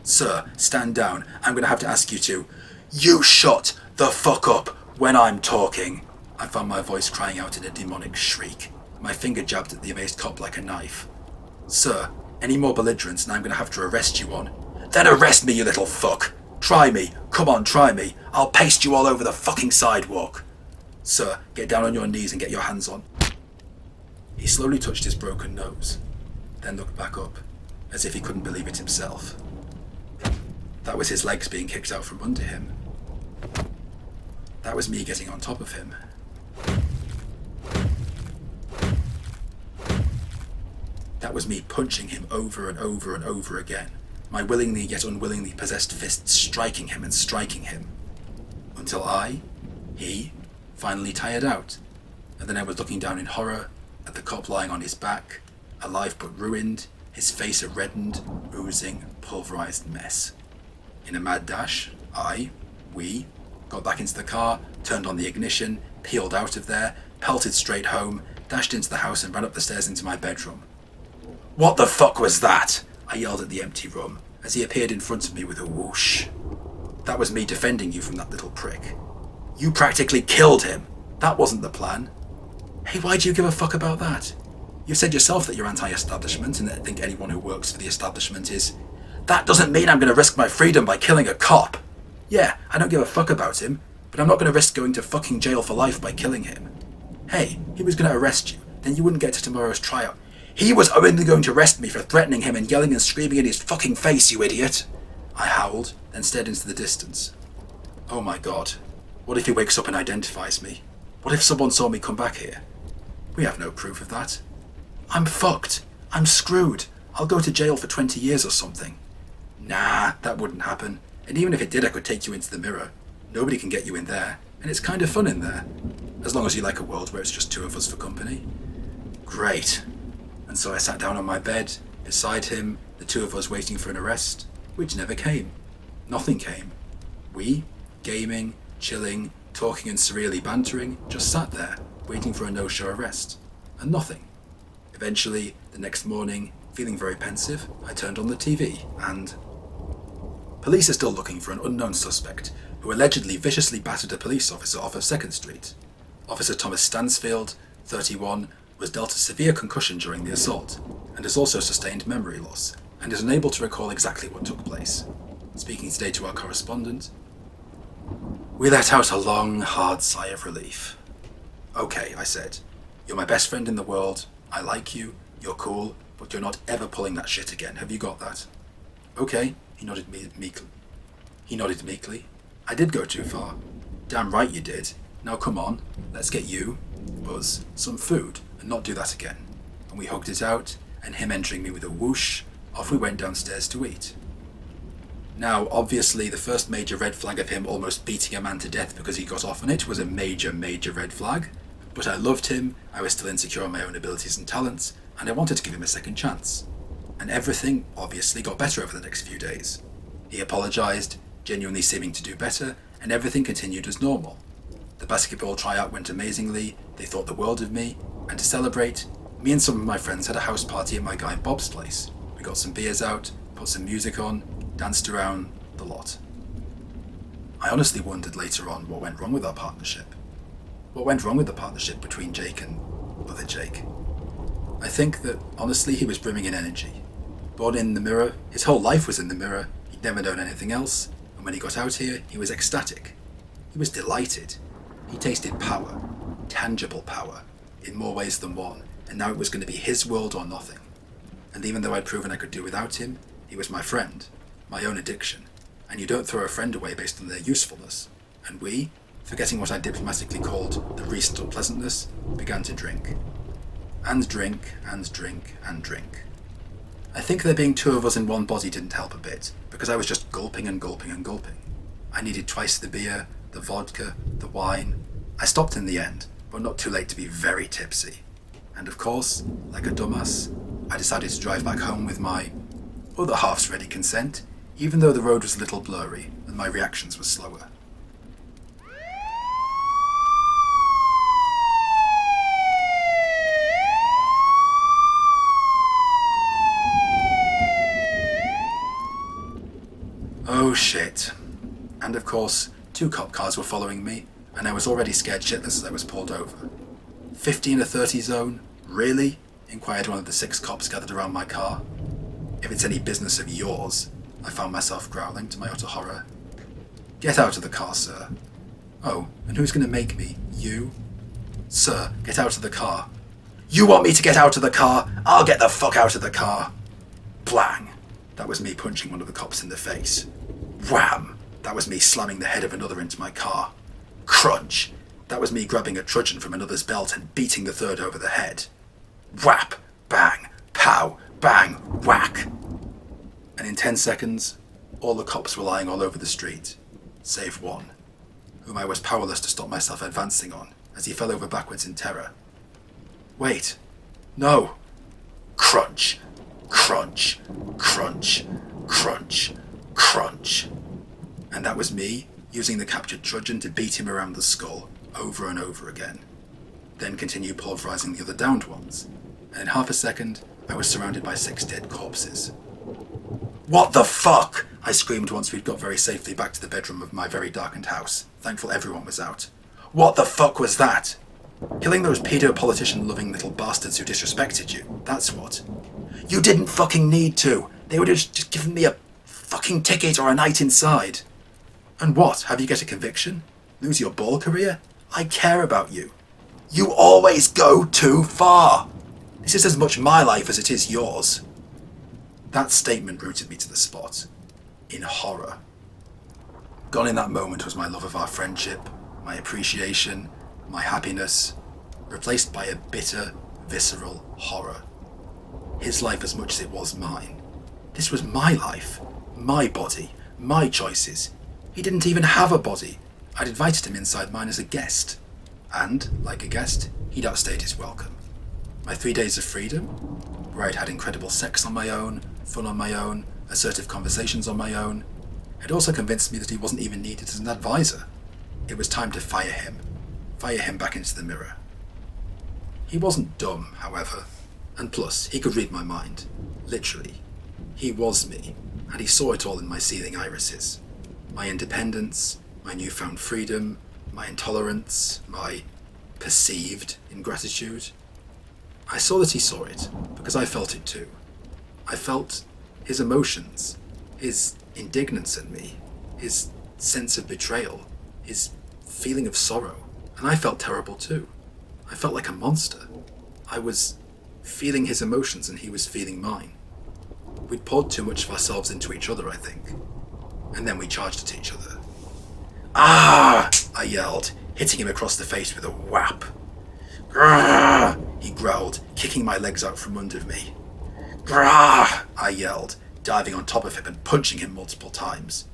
Sir, stand down. I'm going to have to ask you to... You shut the fuck up when I'm talking. I found my voice crying out in a demonic shriek, my finger jabbed at the amazed cop like a knife. Sir, any more belligerence and I'm going to have to arrest you on... Then arrest me, you little fuck! Try me. Come on, try me. I'll paste you all over the fucking sidewalk. Sir, get down on your knees and get your hands on... He slowly touched his broken nose, then looked back up, as if he couldn't believe it himself. That was his legs being kicked out from under him. That was me getting on top of him. That was me punching him over and over and over again, my willingly yet unwillingly possessed fists striking him and striking him. Until he, finally tired out, and then I was looking down in horror at the cop lying on his back, alive but ruined, his face a reddened, oozing, pulverized mess. In a mad dash, we, got back into the car, turned on the ignition, peeled out of there, pelted straight home, dashed into the house and ran up the stairs into my bedroom. What the fuck was that? I yelled at the empty room, as he appeared in front of me with a whoosh. That was me defending you from that little prick. You practically killed him. That wasn't the plan. Hey, why do you give a fuck about that? You said yourself that you're anti-establishment and that think anyone who works for the establishment is... That doesn't mean I'm going to risk my freedom by killing a cop. Yeah, I don't give a fuck about him, but I'm not going to risk going to fucking jail for life by killing him. Hey, he was going to arrest you, then you wouldn't get to tomorrow's tryout. He was only going to arrest me for threatening him and yelling and screaming in his fucking face, you idiot! I howled, then stared into the distance. Oh my god. What if he wakes up and identifies me? What if someone saw me come back here? We have no proof of that. I'm fucked. I'm screwed. I'll go to jail for 20 years or something. Nah, that wouldn't happen. And even if it did, I could take you into the mirror. Nobody can get you in there, and it's kind of fun in there. As long as you like a world where it's just two of us for company. Great. And so I sat down on my bed, beside him, the two of us waiting for an arrest, which never came. Nothing came. We, gaming, chilling, talking and surreally bantering, just sat there, waiting for a no-show arrest. And nothing. Eventually, the next morning, feeling very pensive, I turned on the TV and... Police are still looking for an unknown suspect who allegedly viciously battered a police officer off of 2nd Street. Officer Thomas Stansfield, 31, was dealt a severe concussion during the assault and has also sustained memory loss and is unable to recall exactly what took place. Speaking today to our correspondent, we let out a long, hard sigh of relief. Okay, I said, you're my best friend in the world, I like you, you're cool, but you're not ever pulling that shit again, have you got that? Okay, he nodded meekly. I did go too far. Damn right you did. Now come on, let's get you, Buzz, some food, and not do that again. And we hugged it out, and him entering me with a whoosh, off we went downstairs to eat. Now, obviously, the first major red flag of him almost beating a man to death because he got off on it was a major red flag. But I loved him, I was still insecure on my own abilities and talents, and I wanted to give him a second chance. And everything, obviously, got better over the next few days. He apologised, genuinely seeming to do better, and everything continued as normal. The basketball tryout went amazingly, they thought the world of me, and to celebrate, me and some of my friends had a house party at my guy Bob's place. We got some beers out, put some music on, danced around, the lot. I honestly wondered later on what went wrong with our partnership. What went wrong with the partnership between Jake and other Jake? I think that, honestly, he was brimming in energy. Born in the mirror, his whole life was in the mirror, he'd never known anything else, and when he got out here, he was ecstatic. He was delighted. He tasted power, tangible power, in more ways than one, and now it was going to be his world or nothing. And even though I'd proven I could do without him, he was my friend, my own addiction, and you don't throw a friend away based on their usefulness. And we, forgetting what I diplomatically called the recent unpleasantness, began to drink. And drink, and drink, and drink. I think there being two of us in one body didn't help a bit, because I was just gulping and gulping and gulping. I needed twice the beer, the vodka, the wine. I stopped in the end, but not too late to be very tipsy. And of course, like a dumbass, I decided to drive back home with my other half's ready consent, even though the road was a little blurry and my reactions were slower. Oh shit. And of course, 2 cop cars were following me, and I was already scared shitless as I was pulled over. 50 in a 30 zone? Really? Inquired one of the 6 cops gathered around my car. If it's any business of yours, I found myself growling to my utter horror. Get out of the car, sir. Oh, and who's going to make me? You? Sir, get out of the car. You want me to get out of the car? I'll get the fuck out of the car. Blang. That was me punching one of the cops in the face. Wham! That was me slamming the head of another into my car. Crunch! That was me grabbing a trudgeon from another's belt and beating the third over the head. Whap! Bang! Pow! Bang! Whack! And in 10 seconds, all the cops were lying all over the street, save one, whom I was powerless to stop myself advancing on as he fell over backwards in terror. Wait! No! Crunch! Crunch! Crunch! Crunch! Crunch! And that was me using the captured trudgeon to beat him around the skull over and over again. Then continue pulverizing the other downed ones, and in half a second, I was surrounded by 6 dead corpses. What the fuck? I screamed once we'd got very safely back to the bedroom of my very darkened house, thankful everyone was out. What the fuck was that? Killing those pedo-politician-loving little bastards who disrespected you, that's what. You didn't fucking need to. They would have just given me a fucking ticket or a night inside. And what, have you get a conviction? Lose your ball career? I care about you. You always go too far. This is as much my life as it is yours. That statement rooted me to the spot, in horror. Gone in that moment was my love of our friendship, my appreciation, my happiness, replaced by a bitter, visceral horror. His life as much as it was mine. This was my life, my body, my choices. He didn't even have a body. I'd invited him inside mine as a guest. And, like a guest, he'd outstayed his welcome. My 3 days of freedom, where I'd had incredible sex on my own, fun on my own, assertive conversations on my own, had also convinced me that he wasn't even needed as an advisor. It was time to fire him back into the mirror. He wasn't dumb, however, and plus, he could read my mind. Literally. He was me, and he saw it all in my seething irises. My independence, my newfound freedom, my intolerance, my perceived ingratitude. I saw that he saw it, because I felt it too. I felt his emotions, his indignance at me, his sense of betrayal, his feeling of sorrow, and I felt terrible too. I felt like a monster. I was feeling his emotions and he was feeling mine. We'd poured too much of ourselves into each other, I think, and then we charged at each other. "Ah!" I yelled, hitting him across the face with a whap. "Grah!" he growled, kicking my legs out from under me. "Grah!" I yelled, diving on top of him and punching him multiple times.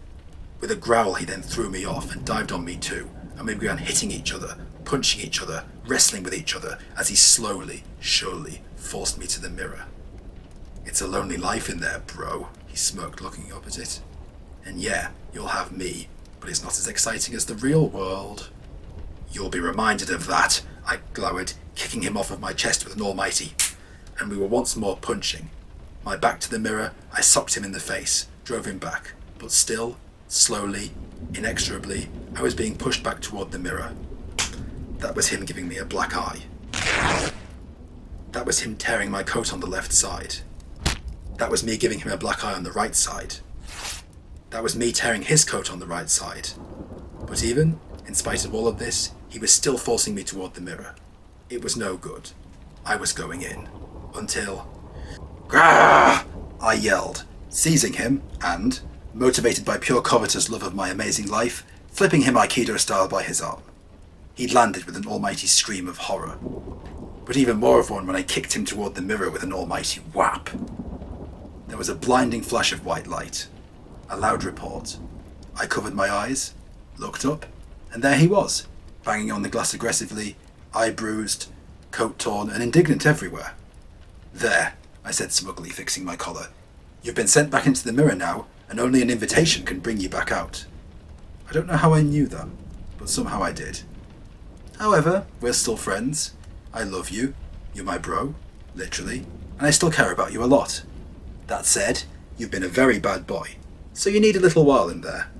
With a growl, he then threw me off and dived on me too, and we began hitting each other, punching each other, wrestling with each other, as he slowly, surely forced me to the mirror. "It's a lonely life in there, bro," he smirked, looking up at it. "And yeah, you'll have me, but it's not as exciting as the real world." "You'll be reminded of that," I glowered, kicking him off of my chest with an almighty, and we were once more punching. My back to the mirror, I socked him in the face, drove him back, but still, slowly, inexorably, I was being pushed back toward the mirror. That was him giving me a black eye. That was him tearing my coat on the left side. That was me giving him a black eye on the right side. That was me tearing his coat on the right side. But even, in spite of all of this, he was still forcing me toward the mirror. It was no good. I was going in. Until... "Grah!" I yelled, seizing him and, motivated by pure covetous love of my amazing life, flipping him Aikido style by his arm. He'd landed with an almighty scream of horror, but even more of one when I kicked him toward the mirror with an almighty whap. There was a blinding flash of white light, a loud report. I covered my eyes, looked up, and there he was, banging on the glass aggressively, eye bruised, coat torn, and indignant everywhere. "There," I said smugly, fixing my collar. "You've been sent back into the mirror now, and only an invitation can bring you back out." I don't know how I knew that, but somehow I did. However, we're still friends. I love you. You're my bro, literally, and I still care about you a lot. That said, you've been a very bad boy, so you need a little while in there.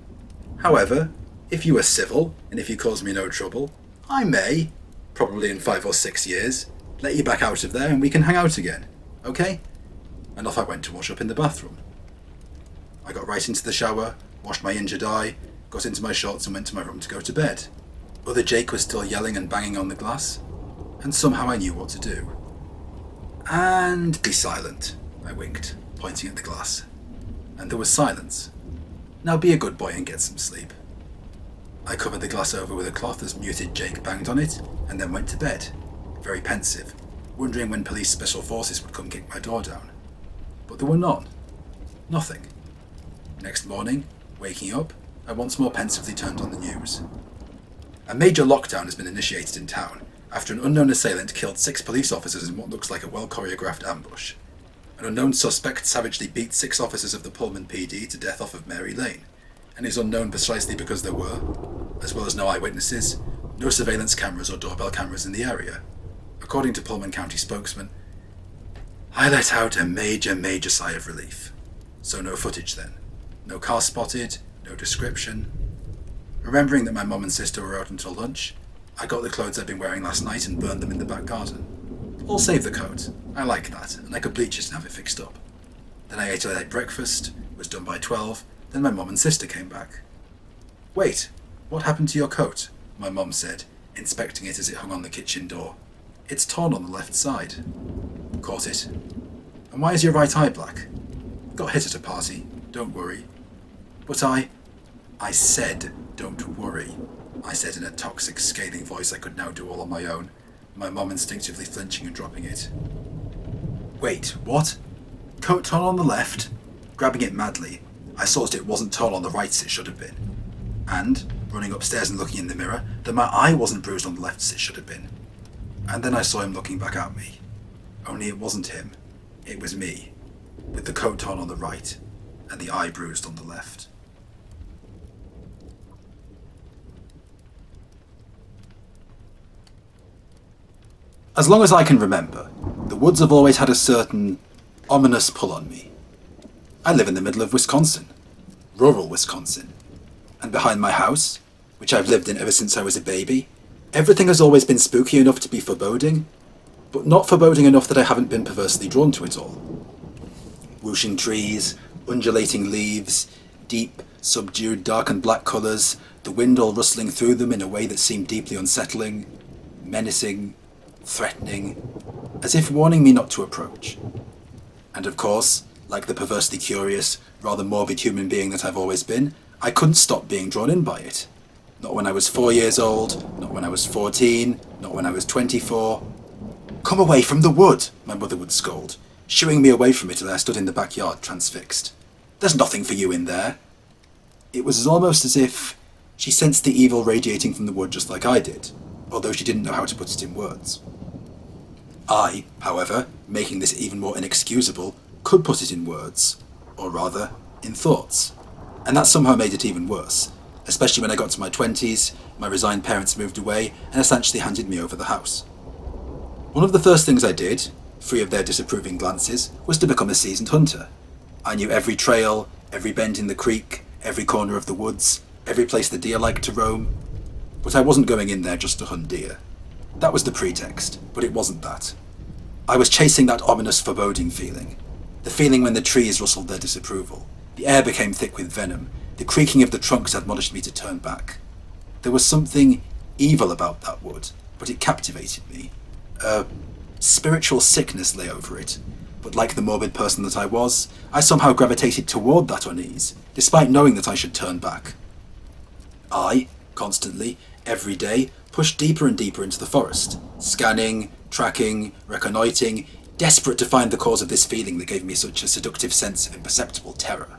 However, if you are civil, and if you cause me no trouble, I may, probably in 5 or 6 years, let you back out of there and we can hang out again, okay?" And off I went to wash up in the bathroom. I got right into the shower, washed my injured eye, got into my shorts and went to my room to go to bed. Other Jake was still yelling and banging on the glass, and somehow I knew what to do. "And be silent," I winked, pointing at the glass. And there was silence. "Now be a good boy and get some sleep." I covered the glass over with a cloth as muted Jake banged on it, and then went to bed, very pensive, wondering when police special forces would come kick my door down. But there were none. Nothing. Next morning, waking up, I once more pensively turned on the news. A major lockdown has been initiated in town after an unknown assailant killed 6 police officers in what looks like a well-choreographed ambush. An unknown suspect savagely beat 6 officers of the Pullman PD to death off of Mary Lane, and is unknown precisely because there were, as well as no eyewitnesses, no surveillance cameras or doorbell cameras in the area. According to Pullman County spokesman, I let out a major sigh of relief. So no footage then. No car spotted, no description. Remembering that my mum and sister were out until lunch, I got the clothes I'd been wearing last night and burned them in the back garden. All save the coat. I like that, and I could bleach it and have it fixed up. Then I ate a late breakfast, was done by 12, then my mum and sister came back. "Wait, what happened to your coat?" my mum said, inspecting it as it hung on the kitchen door. "It's torn on the left side." Caught it. And why is your right eye black? Got hit at a party, don't worry. But I said don't worry, I said in a toxic, scathing voice I could now do all on my own, my mum instinctively flinching and dropping it. Wait, what? Coat torn on the left? Grabbing it madly, I saw that it wasn't torn on the right as it should have been. And, running upstairs and looking in the mirror, that my eye wasn't bruised on the left as it should have been. And then I saw him looking back at me. Only it wasn't him. It was me, with the coat torn on the right, and the eye bruised on the left. As long as I can remember, the woods have always had a certain ominous pull on me. I live in the middle of Wisconsin, rural Wisconsin, and behind my house, which I've lived in ever since I was a baby, everything has always been spooky enough to be foreboding, but not foreboding enough that I haven't been perversely drawn to it all. Whooshing trees, undulating leaves, deep, subdued dark and black colours, the wind all rustling through them in a way that seemed deeply unsettling, menacing, threatening, as if warning me not to approach. And of course, like the perversely curious, rather morbid human being that I've always been, I couldn't stop being drawn in by it. Not when I was 4 years old, not when I was 14, not when I was 24. "Come away from the wood," my mother would scold, shooing me away from it as I stood in the backyard transfixed. "There's nothing for you in there." It was almost as if she sensed the evil radiating from the wood just like I did, although she didn't know how to put it in words. I, however, making this even more inexcusable, could put it in words, or rather, in thoughts. And that somehow made it even worse, especially when I got to my 20s, my resigned parents moved away and essentially handed me over the house. One of the first things I did, free of their disapproving glances, was to become a seasoned hunter. I knew every trail, every bend in the creek, every corner of the woods, every place the deer liked to roam. But I wasn't going in there just to hunt deer. That was the pretext, but it wasn't that. I was chasing that ominous foreboding feeling. The feeling when the trees rustled their disapproval. The air became thick with venom. The creaking of the trunks admonished me to turn back. There was something evil about that wood, but it captivated me. A spiritual sickness lay over it, but like the morbid person that I was, I somehow gravitated toward that unease, despite knowing that I should turn back. I, constantly, every day, pushed deeper and deeper into the forest, scanning, tracking, reconnoitring, desperate to find the cause of this feeling that gave me such a seductive sense of imperceptible terror.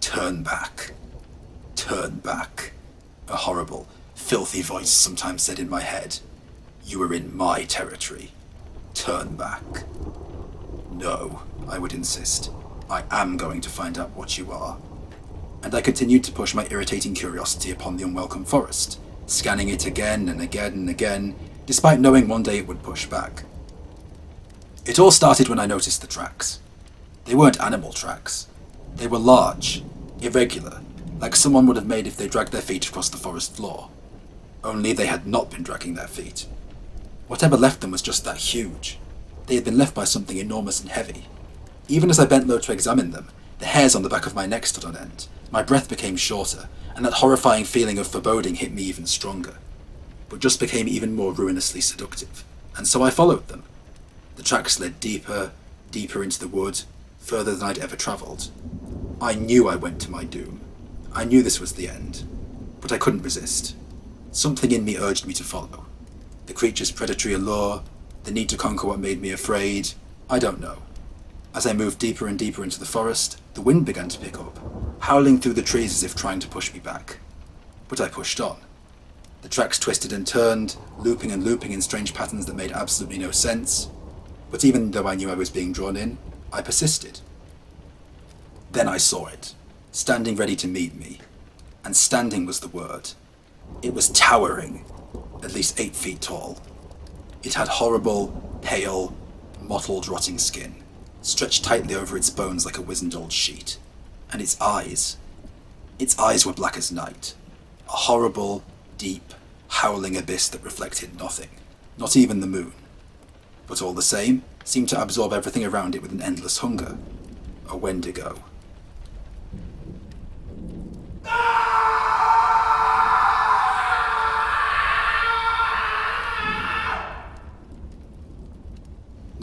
Turn back. Turn back. A horrible, filthy voice sometimes said in my head. You are in my territory. Turn back. No, I would insist. I am going to find out what you are. And I continued to push my irritating curiosity upon the unwelcome forest, scanning it again and again and again, despite knowing one day it would push back. It all started when I noticed the tracks. They weren't animal tracks. They were large, irregular, like someone would have made if they dragged their feet across the forest floor. Only they had not been dragging their feet. Whatever left them was just that huge. They had been left by something enormous and heavy. Even as I bent low to examine them, the hairs on the back of my neck stood on end, my breath became shorter, and that horrifying feeling of foreboding hit me even stronger, but just became even more ruinously seductive, and so I followed them. The tracks led deeper, deeper into the wood, further than I'd ever travelled. I knew I went to my doom. I knew this was the end, but I couldn't resist. Something in me urged me to follow. The creature's predatory allure, the need to conquer what made me afraid, I don't know. As I moved deeper and deeper into the forest, the wind began to pick up, howling through the trees as if trying to push me back. But I pushed on. The tracks twisted and turned, looping and looping in strange patterns that made absolutely no sense. But even though I knew I was being drawn in, I persisted. Then I saw it, standing ready to meet me. And standing was the word. It was towering, at least 8 feet tall. It had horrible, pale, mottled, rotting skin, stretched tightly over its bones like a wizened old sheet. And its eyes were black as night. A horrible, deep, howling abyss that reflected nothing, not even the moon. But all the same, seemed to absorb everything around it with an endless hunger. A Wendigo.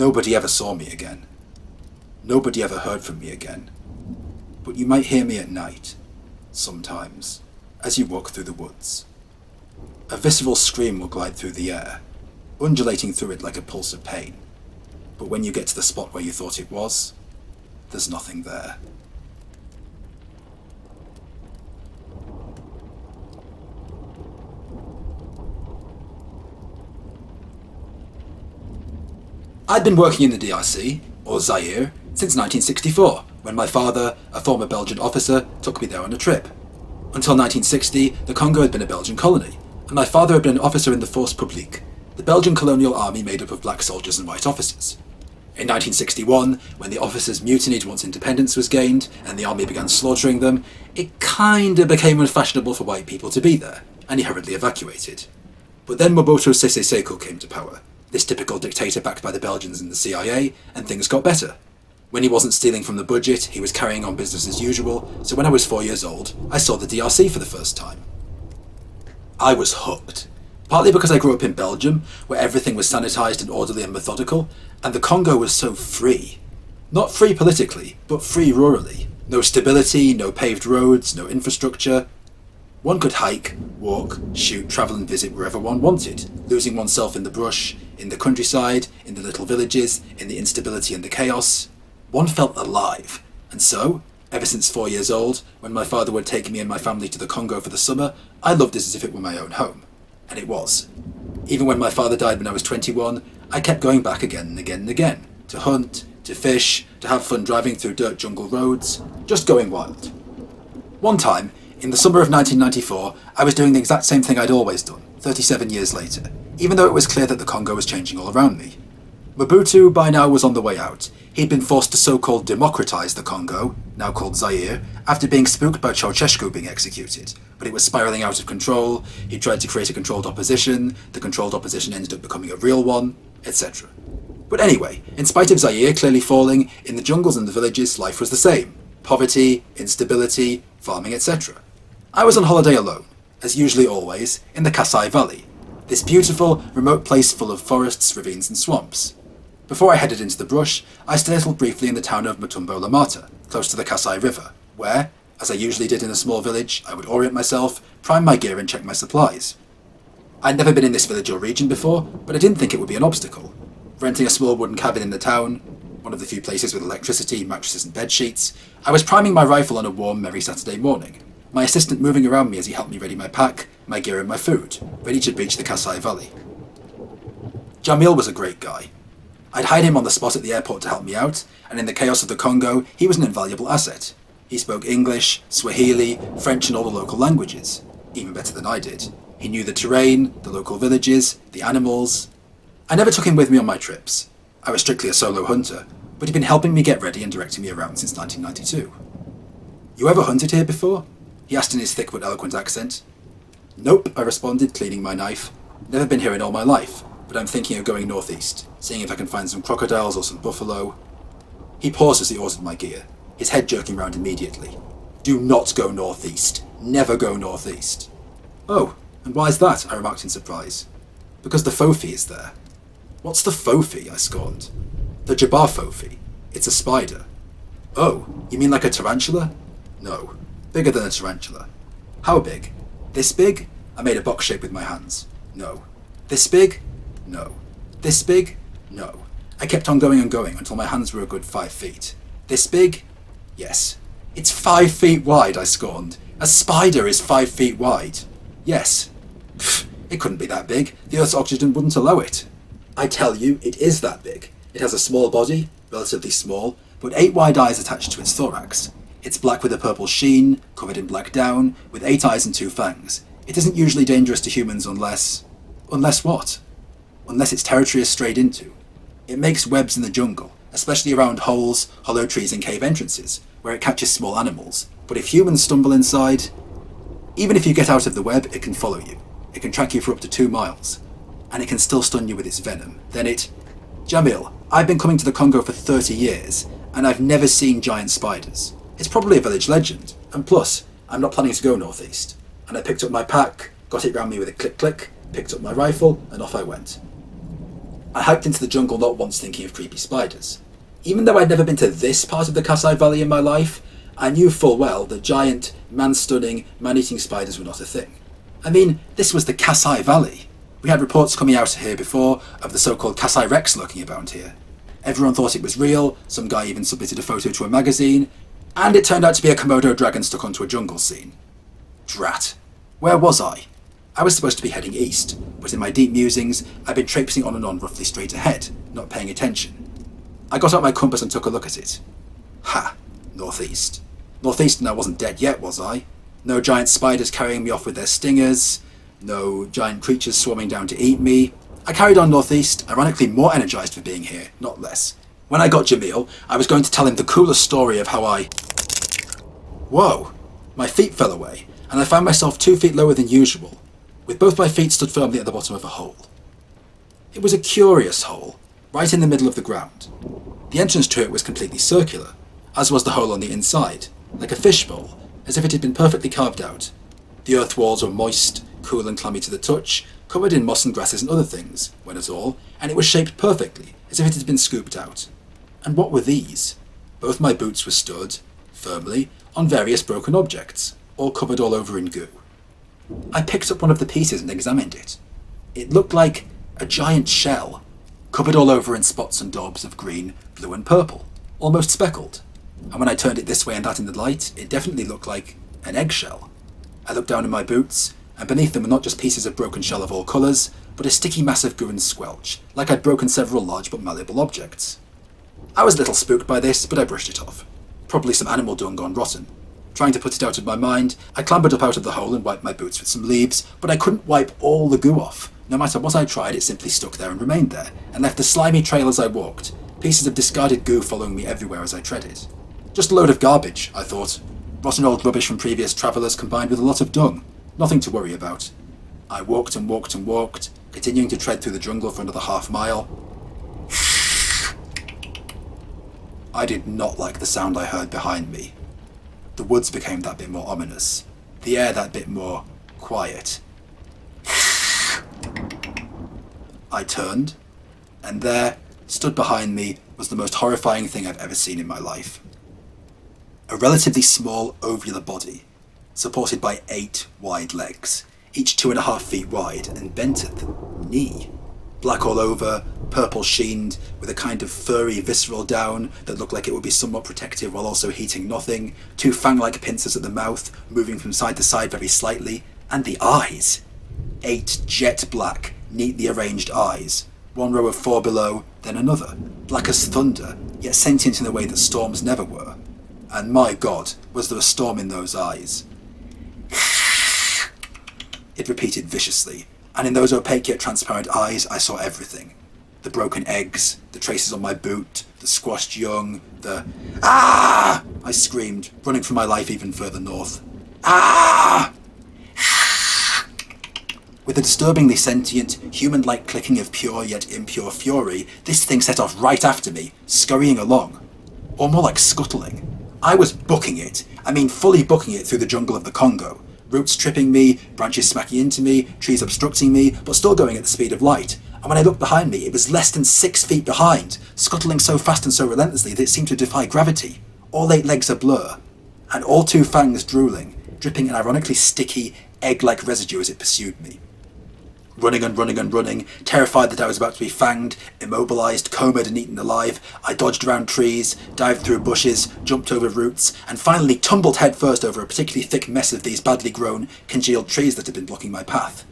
Nobody ever saw me again. Nobody ever heard from me again. But you might hear me at night, sometimes, as you walk through the woods. A visceral scream will glide through the air, undulating through it like a pulse of pain. But when you get to the spot where you thought it was, there's nothing there. I'd been working in the DRC, or Zaire, since 1964, when my father, a former Belgian officer, took me there on a trip. Until 1960, the Congo had been a Belgian colony, and my father had been an officer in the Force Publique, the Belgian colonial army made up of black soldiers and white officers. In 1961, when the officers mutinied once independence was gained, and the army began slaughtering them, it kinda became unfashionable for white people to be there, and he hurriedly evacuated. But then Mobutu Sese Seko came to power, this typical dictator backed by the Belgians and the CIA, and things got better. When he wasn't stealing from the budget, he was carrying on business as usual, so when I was 4 years old, I saw the DRC for the first time. I was hooked. Partly because I grew up in Belgium, where everything was sanitised and orderly and methodical, and the Congo was so free. Not free politically, but free rurally. No stability, no paved roads, no infrastructure. One could hike, walk, shoot, travel and visit wherever one wanted, losing oneself in the brush, in the countryside, in the little villages, in the instability and the chaos. One felt alive, and so, ever since 4 years old, when my father would take me and my family to the Congo for the summer, I loved it as if it were my own home. And it was. Even when my father died when I was 21, I kept going back again and again and again, to hunt, to fish, to have fun driving through dirt jungle roads, just going wild. One time, in the summer of 1994, I was doing the exact same thing I'd always done, 37 years later, even though it was clear that the Congo was changing all around me. Mobutu by now was on the way out. He'd been forced to so-called democratise the Congo, now called Zaire, after being spooked by Ceausescu being executed, but it was spiralling out of control. He tried to create a controlled opposition, the controlled opposition ended up becoming a real one, etc. But anyway, in spite of Zaire clearly falling, in the jungles and the villages life was the same. Poverty, instability, farming, etc. I was on holiday alone, as usually always, in the Kasai Valley, this beautiful, remote place full of forests, ravines and swamps. Before I headed into the brush, I settled briefly in the town of Mutumbo Lamata, close to the Kasai River, where, as I usually did in a small village, I would orient myself, prime my gear and check my supplies. I'd never been in this village or region before, but I didn't think it would be an obstacle. Renting a small wooden cabin in the town, one of the few places with electricity, mattresses and bed sheets, I was priming my rifle on a warm, merry Saturday morning, my assistant moving around me as he helped me ready my pack, my gear and my food, ready to reach the Kasai Valley. Jamil was a great guy. I'd hired him on the spot at the airport to help me out, and in the chaos of the Congo, he was an invaluable asset. He spoke English, Swahili, French and all the local languages, even better than I did. He knew the terrain, the local villages, the animals. I never took him with me on my trips. I was strictly a solo hunter, but he'd been helping me get ready and directing me around since 1992. You ever hunted here before? He asked in his thick but eloquent accent. Nope, I responded, cleaning my knife. Never been here in all my life, but I'm thinking of going northeast, seeing if I can find some crocodiles or some buffalo. He paused as he ordered my gear, his head jerking round immediately. Do not go northeast. Never go northeast. Oh, and why is that? I remarked in surprise. Because the Fofi is there. What's the Fofi? I scorned. The Jabbar Fofi. It's a spider. Oh, you mean like a tarantula? No. Bigger than a tarantula. How big? This big? I made a box shape with my hands. No. This big? No. This big? No. I kept on going and going until my hands were a good 5 feet. This big? Yes. It's 5 feet wide, I scorned. A spider is 5 feet wide. Yes. Pfft, it couldn't be that big. The Earth's oxygen wouldn't allow it. I tell you, it is that big. It has a small body, relatively small, but 8 wide eyes attached to its thorax. It's black with a purple sheen, covered in black down, with 8 eyes and 2 fangs. It isn't usually dangerous to humans unless... Unless what? Unless its territory is strayed into. It makes webs in the jungle, especially around holes, hollow trees and cave entrances, where it catches small animals. But if humans stumble inside... Even if you get out of the web, it can follow you. It can track you for up to 2 miles. And it can still stun you with its venom. Then it... Jamil, I've been coming to the Congo for 30 years, and I've never seen giant spiders. It's probably a village legend, and plus, I'm not planning to go northeast. And I picked up my pack, got it round me with a click-click, picked up my rifle, and off I went. I hiked into the jungle not once thinking of creepy spiders. Even though I'd never been to this part of the Kasai Valley in my life, I knew full well that giant, man-stunning, man-eating spiders were not a thing. I mean, this was the Kasai Valley. We had reports coming out here before of the so-called Kasai Rex lurking about here. Everyone thought it was real, some guy even submitted a photo to a magazine, and it turned out to be a Komodo dragon stuck onto a jungle scene. Drat. Where was I? I was supposed to be heading east, but in my deep musings, I'd been traipsing on and on roughly straight ahead, not paying attention. I got out my compass and took a look at it. Ha! Northeast. Northeast, and I wasn't dead yet, was I? No giant spiders carrying me off with their stingers, no giant creatures swarming down to eat me. I carried on northeast, ironically more energised for being here, not less. When I got Jamil, I was going to tell him the coolest story of how I... Whoa! My feet fell away, and I found myself 2 feet lower than usual, with both my feet stood firmly at the bottom of a hole. It was a curious hole, right in the middle of the ground. The entrance to it was completely circular, as was the hole on the inside, like a fishbowl, as if it had been perfectly carved out. The earth walls were moist, cool and clammy to the touch, covered in moss and grasses and other things, when at all, and it was shaped perfectly, as if it had been scooped out. And what were these? Both my boots were stood, firmly, on various broken objects, all covered all over in goo. I picked up one of the pieces and examined it. It looked like a giant shell, covered all over in spots and daubs of green, blue and purple, almost speckled. And when I turned it this way and that in the light, it definitely looked like an eggshell. I looked down in my boots, and beneath them were not just pieces of broken shell of all colours, but a sticky mass of goo and squelch, like I'd broken several large but malleable objects. I was a little spooked by this, but I brushed it off. Probably some animal dung gone rotten. Trying to put it out of my mind, I clambered up out of the hole and wiped my boots with some leaves, but I couldn't wipe all the goo off. No matter what I tried, it simply stuck there and remained there, and left a slimy trail as I walked, pieces of discarded goo following me everywhere as I treaded. Just a load of garbage, I thought. Rotten old rubbish from previous travellers combined with a lot of dung. Nothing to worry about. I walked and walked and walked, continuing to tread through the jungle for another half mile. I did not like the sound I heard behind me. The woods became that bit more ominous, the air that bit more quiet. I turned, and there, stood behind me, was the most horrifying thing I've ever seen in my life. A relatively small, ovular body, supported by 8 wide legs, each 2.5 feet wide and bent at the knee. Black all over, purple sheened, with a kind of furry, visceral down that looked like it would be somewhat protective while also heating nothing, 2 fang-like pincers at the mouth, moving from side to side very slightly, and the eyes! 8 jet black, neatly arranged eyes, 1 row of 4 below, then another, black as thunder, yet sentient in a way that storms never were. And my God, was there a storm in those eyes. It repeated viciously, and in those opaque yet transparent eyes I saw everything. The broken eggs, the traces on my boot, the squashed young, the... Ah! I screamed, running for my life even further north. Ah! With a disturbingly sentient, human-like clicking of pure yet impure fury, this thing set off right after me, scurrying along. Or more like scuttling. I was booking it. I mean fully booking it through the jungle of the Congo. Roots tripping me, branches smacking into me, trees obstructing me, but still going at the speed of light. And when I looked behind me, it was less than 6 feet behind, scuttling so fast and so relentlessly that it seemed to defy gravity. All 8 legs a blur, and all 2 fangs drooling, dripping an ironically sticky, egg-like residue as it pursued me. Running and running and running, terrified that I was about to be fanged, immobilised, comed and eaten alive, I dodged around trees, dived through bushes, jumped over roots, and finally tumbled headfirst over a particularly thick mess of these badly grown, congealed trees that had been blocking my path.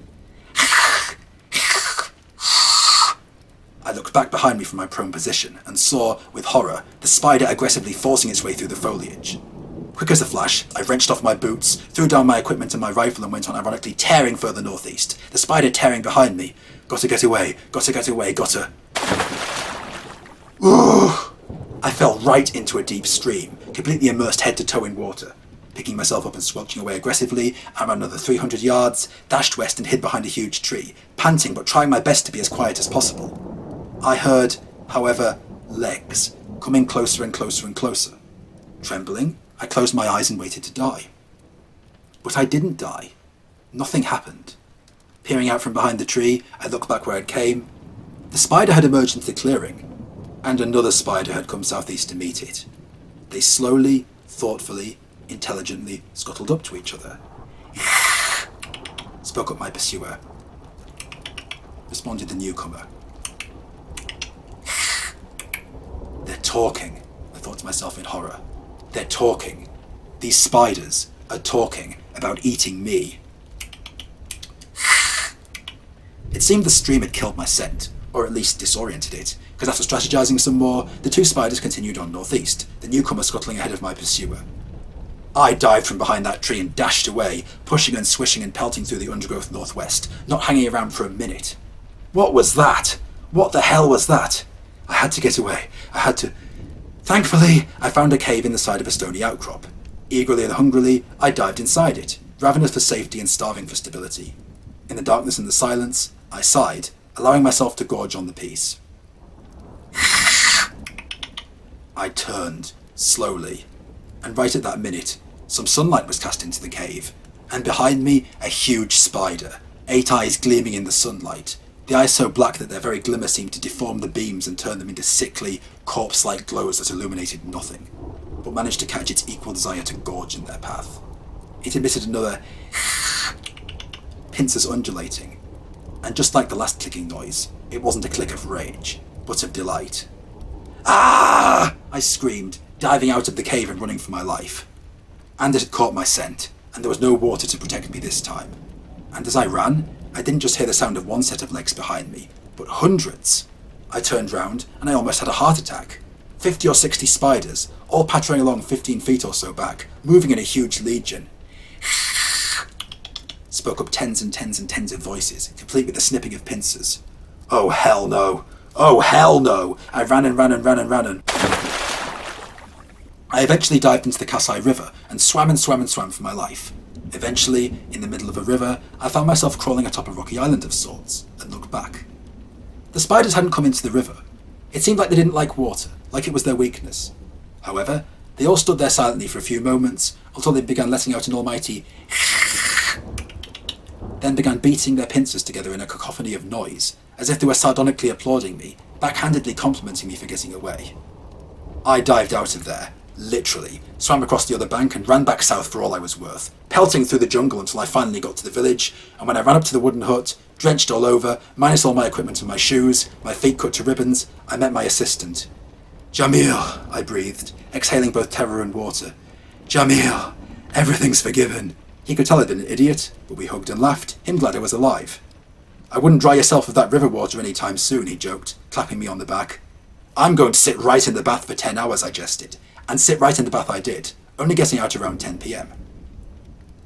I looked back behind me from my prone position, and saw, with horror, the spider aggressively forcing its way through the foliage. Quick as a flash, I wrenched off my boots, threw down my equipment and my rifle and went on ironically tearing further northeast, the spider tearing behind me. Gotta get away, gotta get away, gotta... Ooh! I fell right into a deep stream, completely immersed head to toe in water. Picking myself up and squelching away aggressively, I ran another 300 yards, dashed west and hid behind a huge tree, panting but trying my best to be as quiet as possible. I heard, however, legs, coming closer and closer and closer. Trembling, I closed my eyes and waited to die. But I didn't die. Nothing happened. Peering out from behind the tree, I looked back where it came. The spider had emerged into the clearing, and another spider had come southeast to meet it. They slowly, thoughtfully, intelligently scuttled up to each other. Spoke up my pursuer. Responded the newcomer. They're talking, I thought to myself in horror. They're talking. These spiders are talking about eating me. It seemed the stream had killed my scent, or at least disoriented it, because after strategizing some more, the two spiders continued on northeast, the newcomer scuttling ahead of my pursuer. I dived from behind that tree and dashed away, pushing and swishing and pelting through the undergrowth northwest, not hanging around for a minute. What was that? What the hell was that? I had to get away. I had to... Thankfully, I found a cave in the side of a stony outcrop. Eagerly and hungrily, I dived inside it, ravenous for safety and starving for stability. In the darkness and the silence, I sighed, allowing myself to gorge on the piece. I turned, slowly, and right at that minute, some sunlight was cast into the cave, and behind me a huge spider, 8 eyes gleaming in the sunlight, the eyes so black that their very glimmer seemed to deform the beams and turn them into sickly, corpse-like glows that illuminated nothing, but managed to catch its equal desire to gorge in their path. It emitted another pincers undulating, and just like the last clicking noise, it wasn't a click of rage, but of delight. Ah! I screamed, diving out of the cave and running for my life. And it had caught my scent, and there was no water to protect me this time. And as I ran, I didn't just hear the sound of one set of legs behind me, but hundreds. I turned round, and I almost had a heart attack. 50 or 60 spiders, all pattering along 15 feet or so back, moving in a huge legion. Spoke up tens and tens and tens of voices, complete with the snipping of pincers. Oh hell no! Oh hell no! I ran and ran and ran and ran and... I eventually dived into the Kasai River and swam and swam and swam for my life. Eventually, in the middle of a river, I found myself crawling atop a rocky island of sorts, and looked back. The spiders hadn't come into the river. It seemed like they didn't like water, like it was their weakness. However, they all stood there silently for a few moments, until they began letting out an almighty then began beating their pincers together in a cacophony of noise, as if they were sardonically applauding me, backhandedly complimenting me for getting away. I dived out of there, literally, swam across the other bank and ran back south for all I was worth, pelting through the jungle until I finally got to the village, and when I ran up to the wooden hut, drenched all over, minus all my equipment and my shoes, my feet cut to ribbons, I met my assistant. "Jamil," I breathed, exhaling both terror and water. "Jamil, everything's forgiven." He could tell I'd been an idiot, but we hugged and laughed, him glad I was alive. "I wouldn't dry yourself of that river water any time soon," he joked, clapping me on the back. "I'm going to sit right in the bath for 10 hours, I jested, and sit right in the bath I did, only getting out around 10 p.m.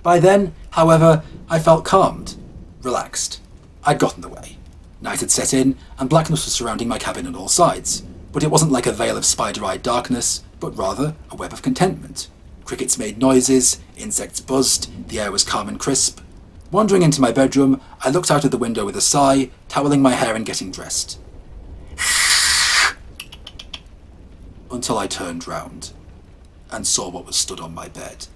By then, however, I felt calmed, relaxed. I'd gotten away. Night had set in, and blackness was surrounding my cabin on all sides, but it wasn't like a veil of spider-eyed darkness, but rather a web of contentment. Crickets made noises, insects buzzed, the air was calm and crisp. Wandering into my bedroom, I looked out of the window with a sigh, toweling my hair and getting dressed. Until I turned round and saw what was stood on my bed.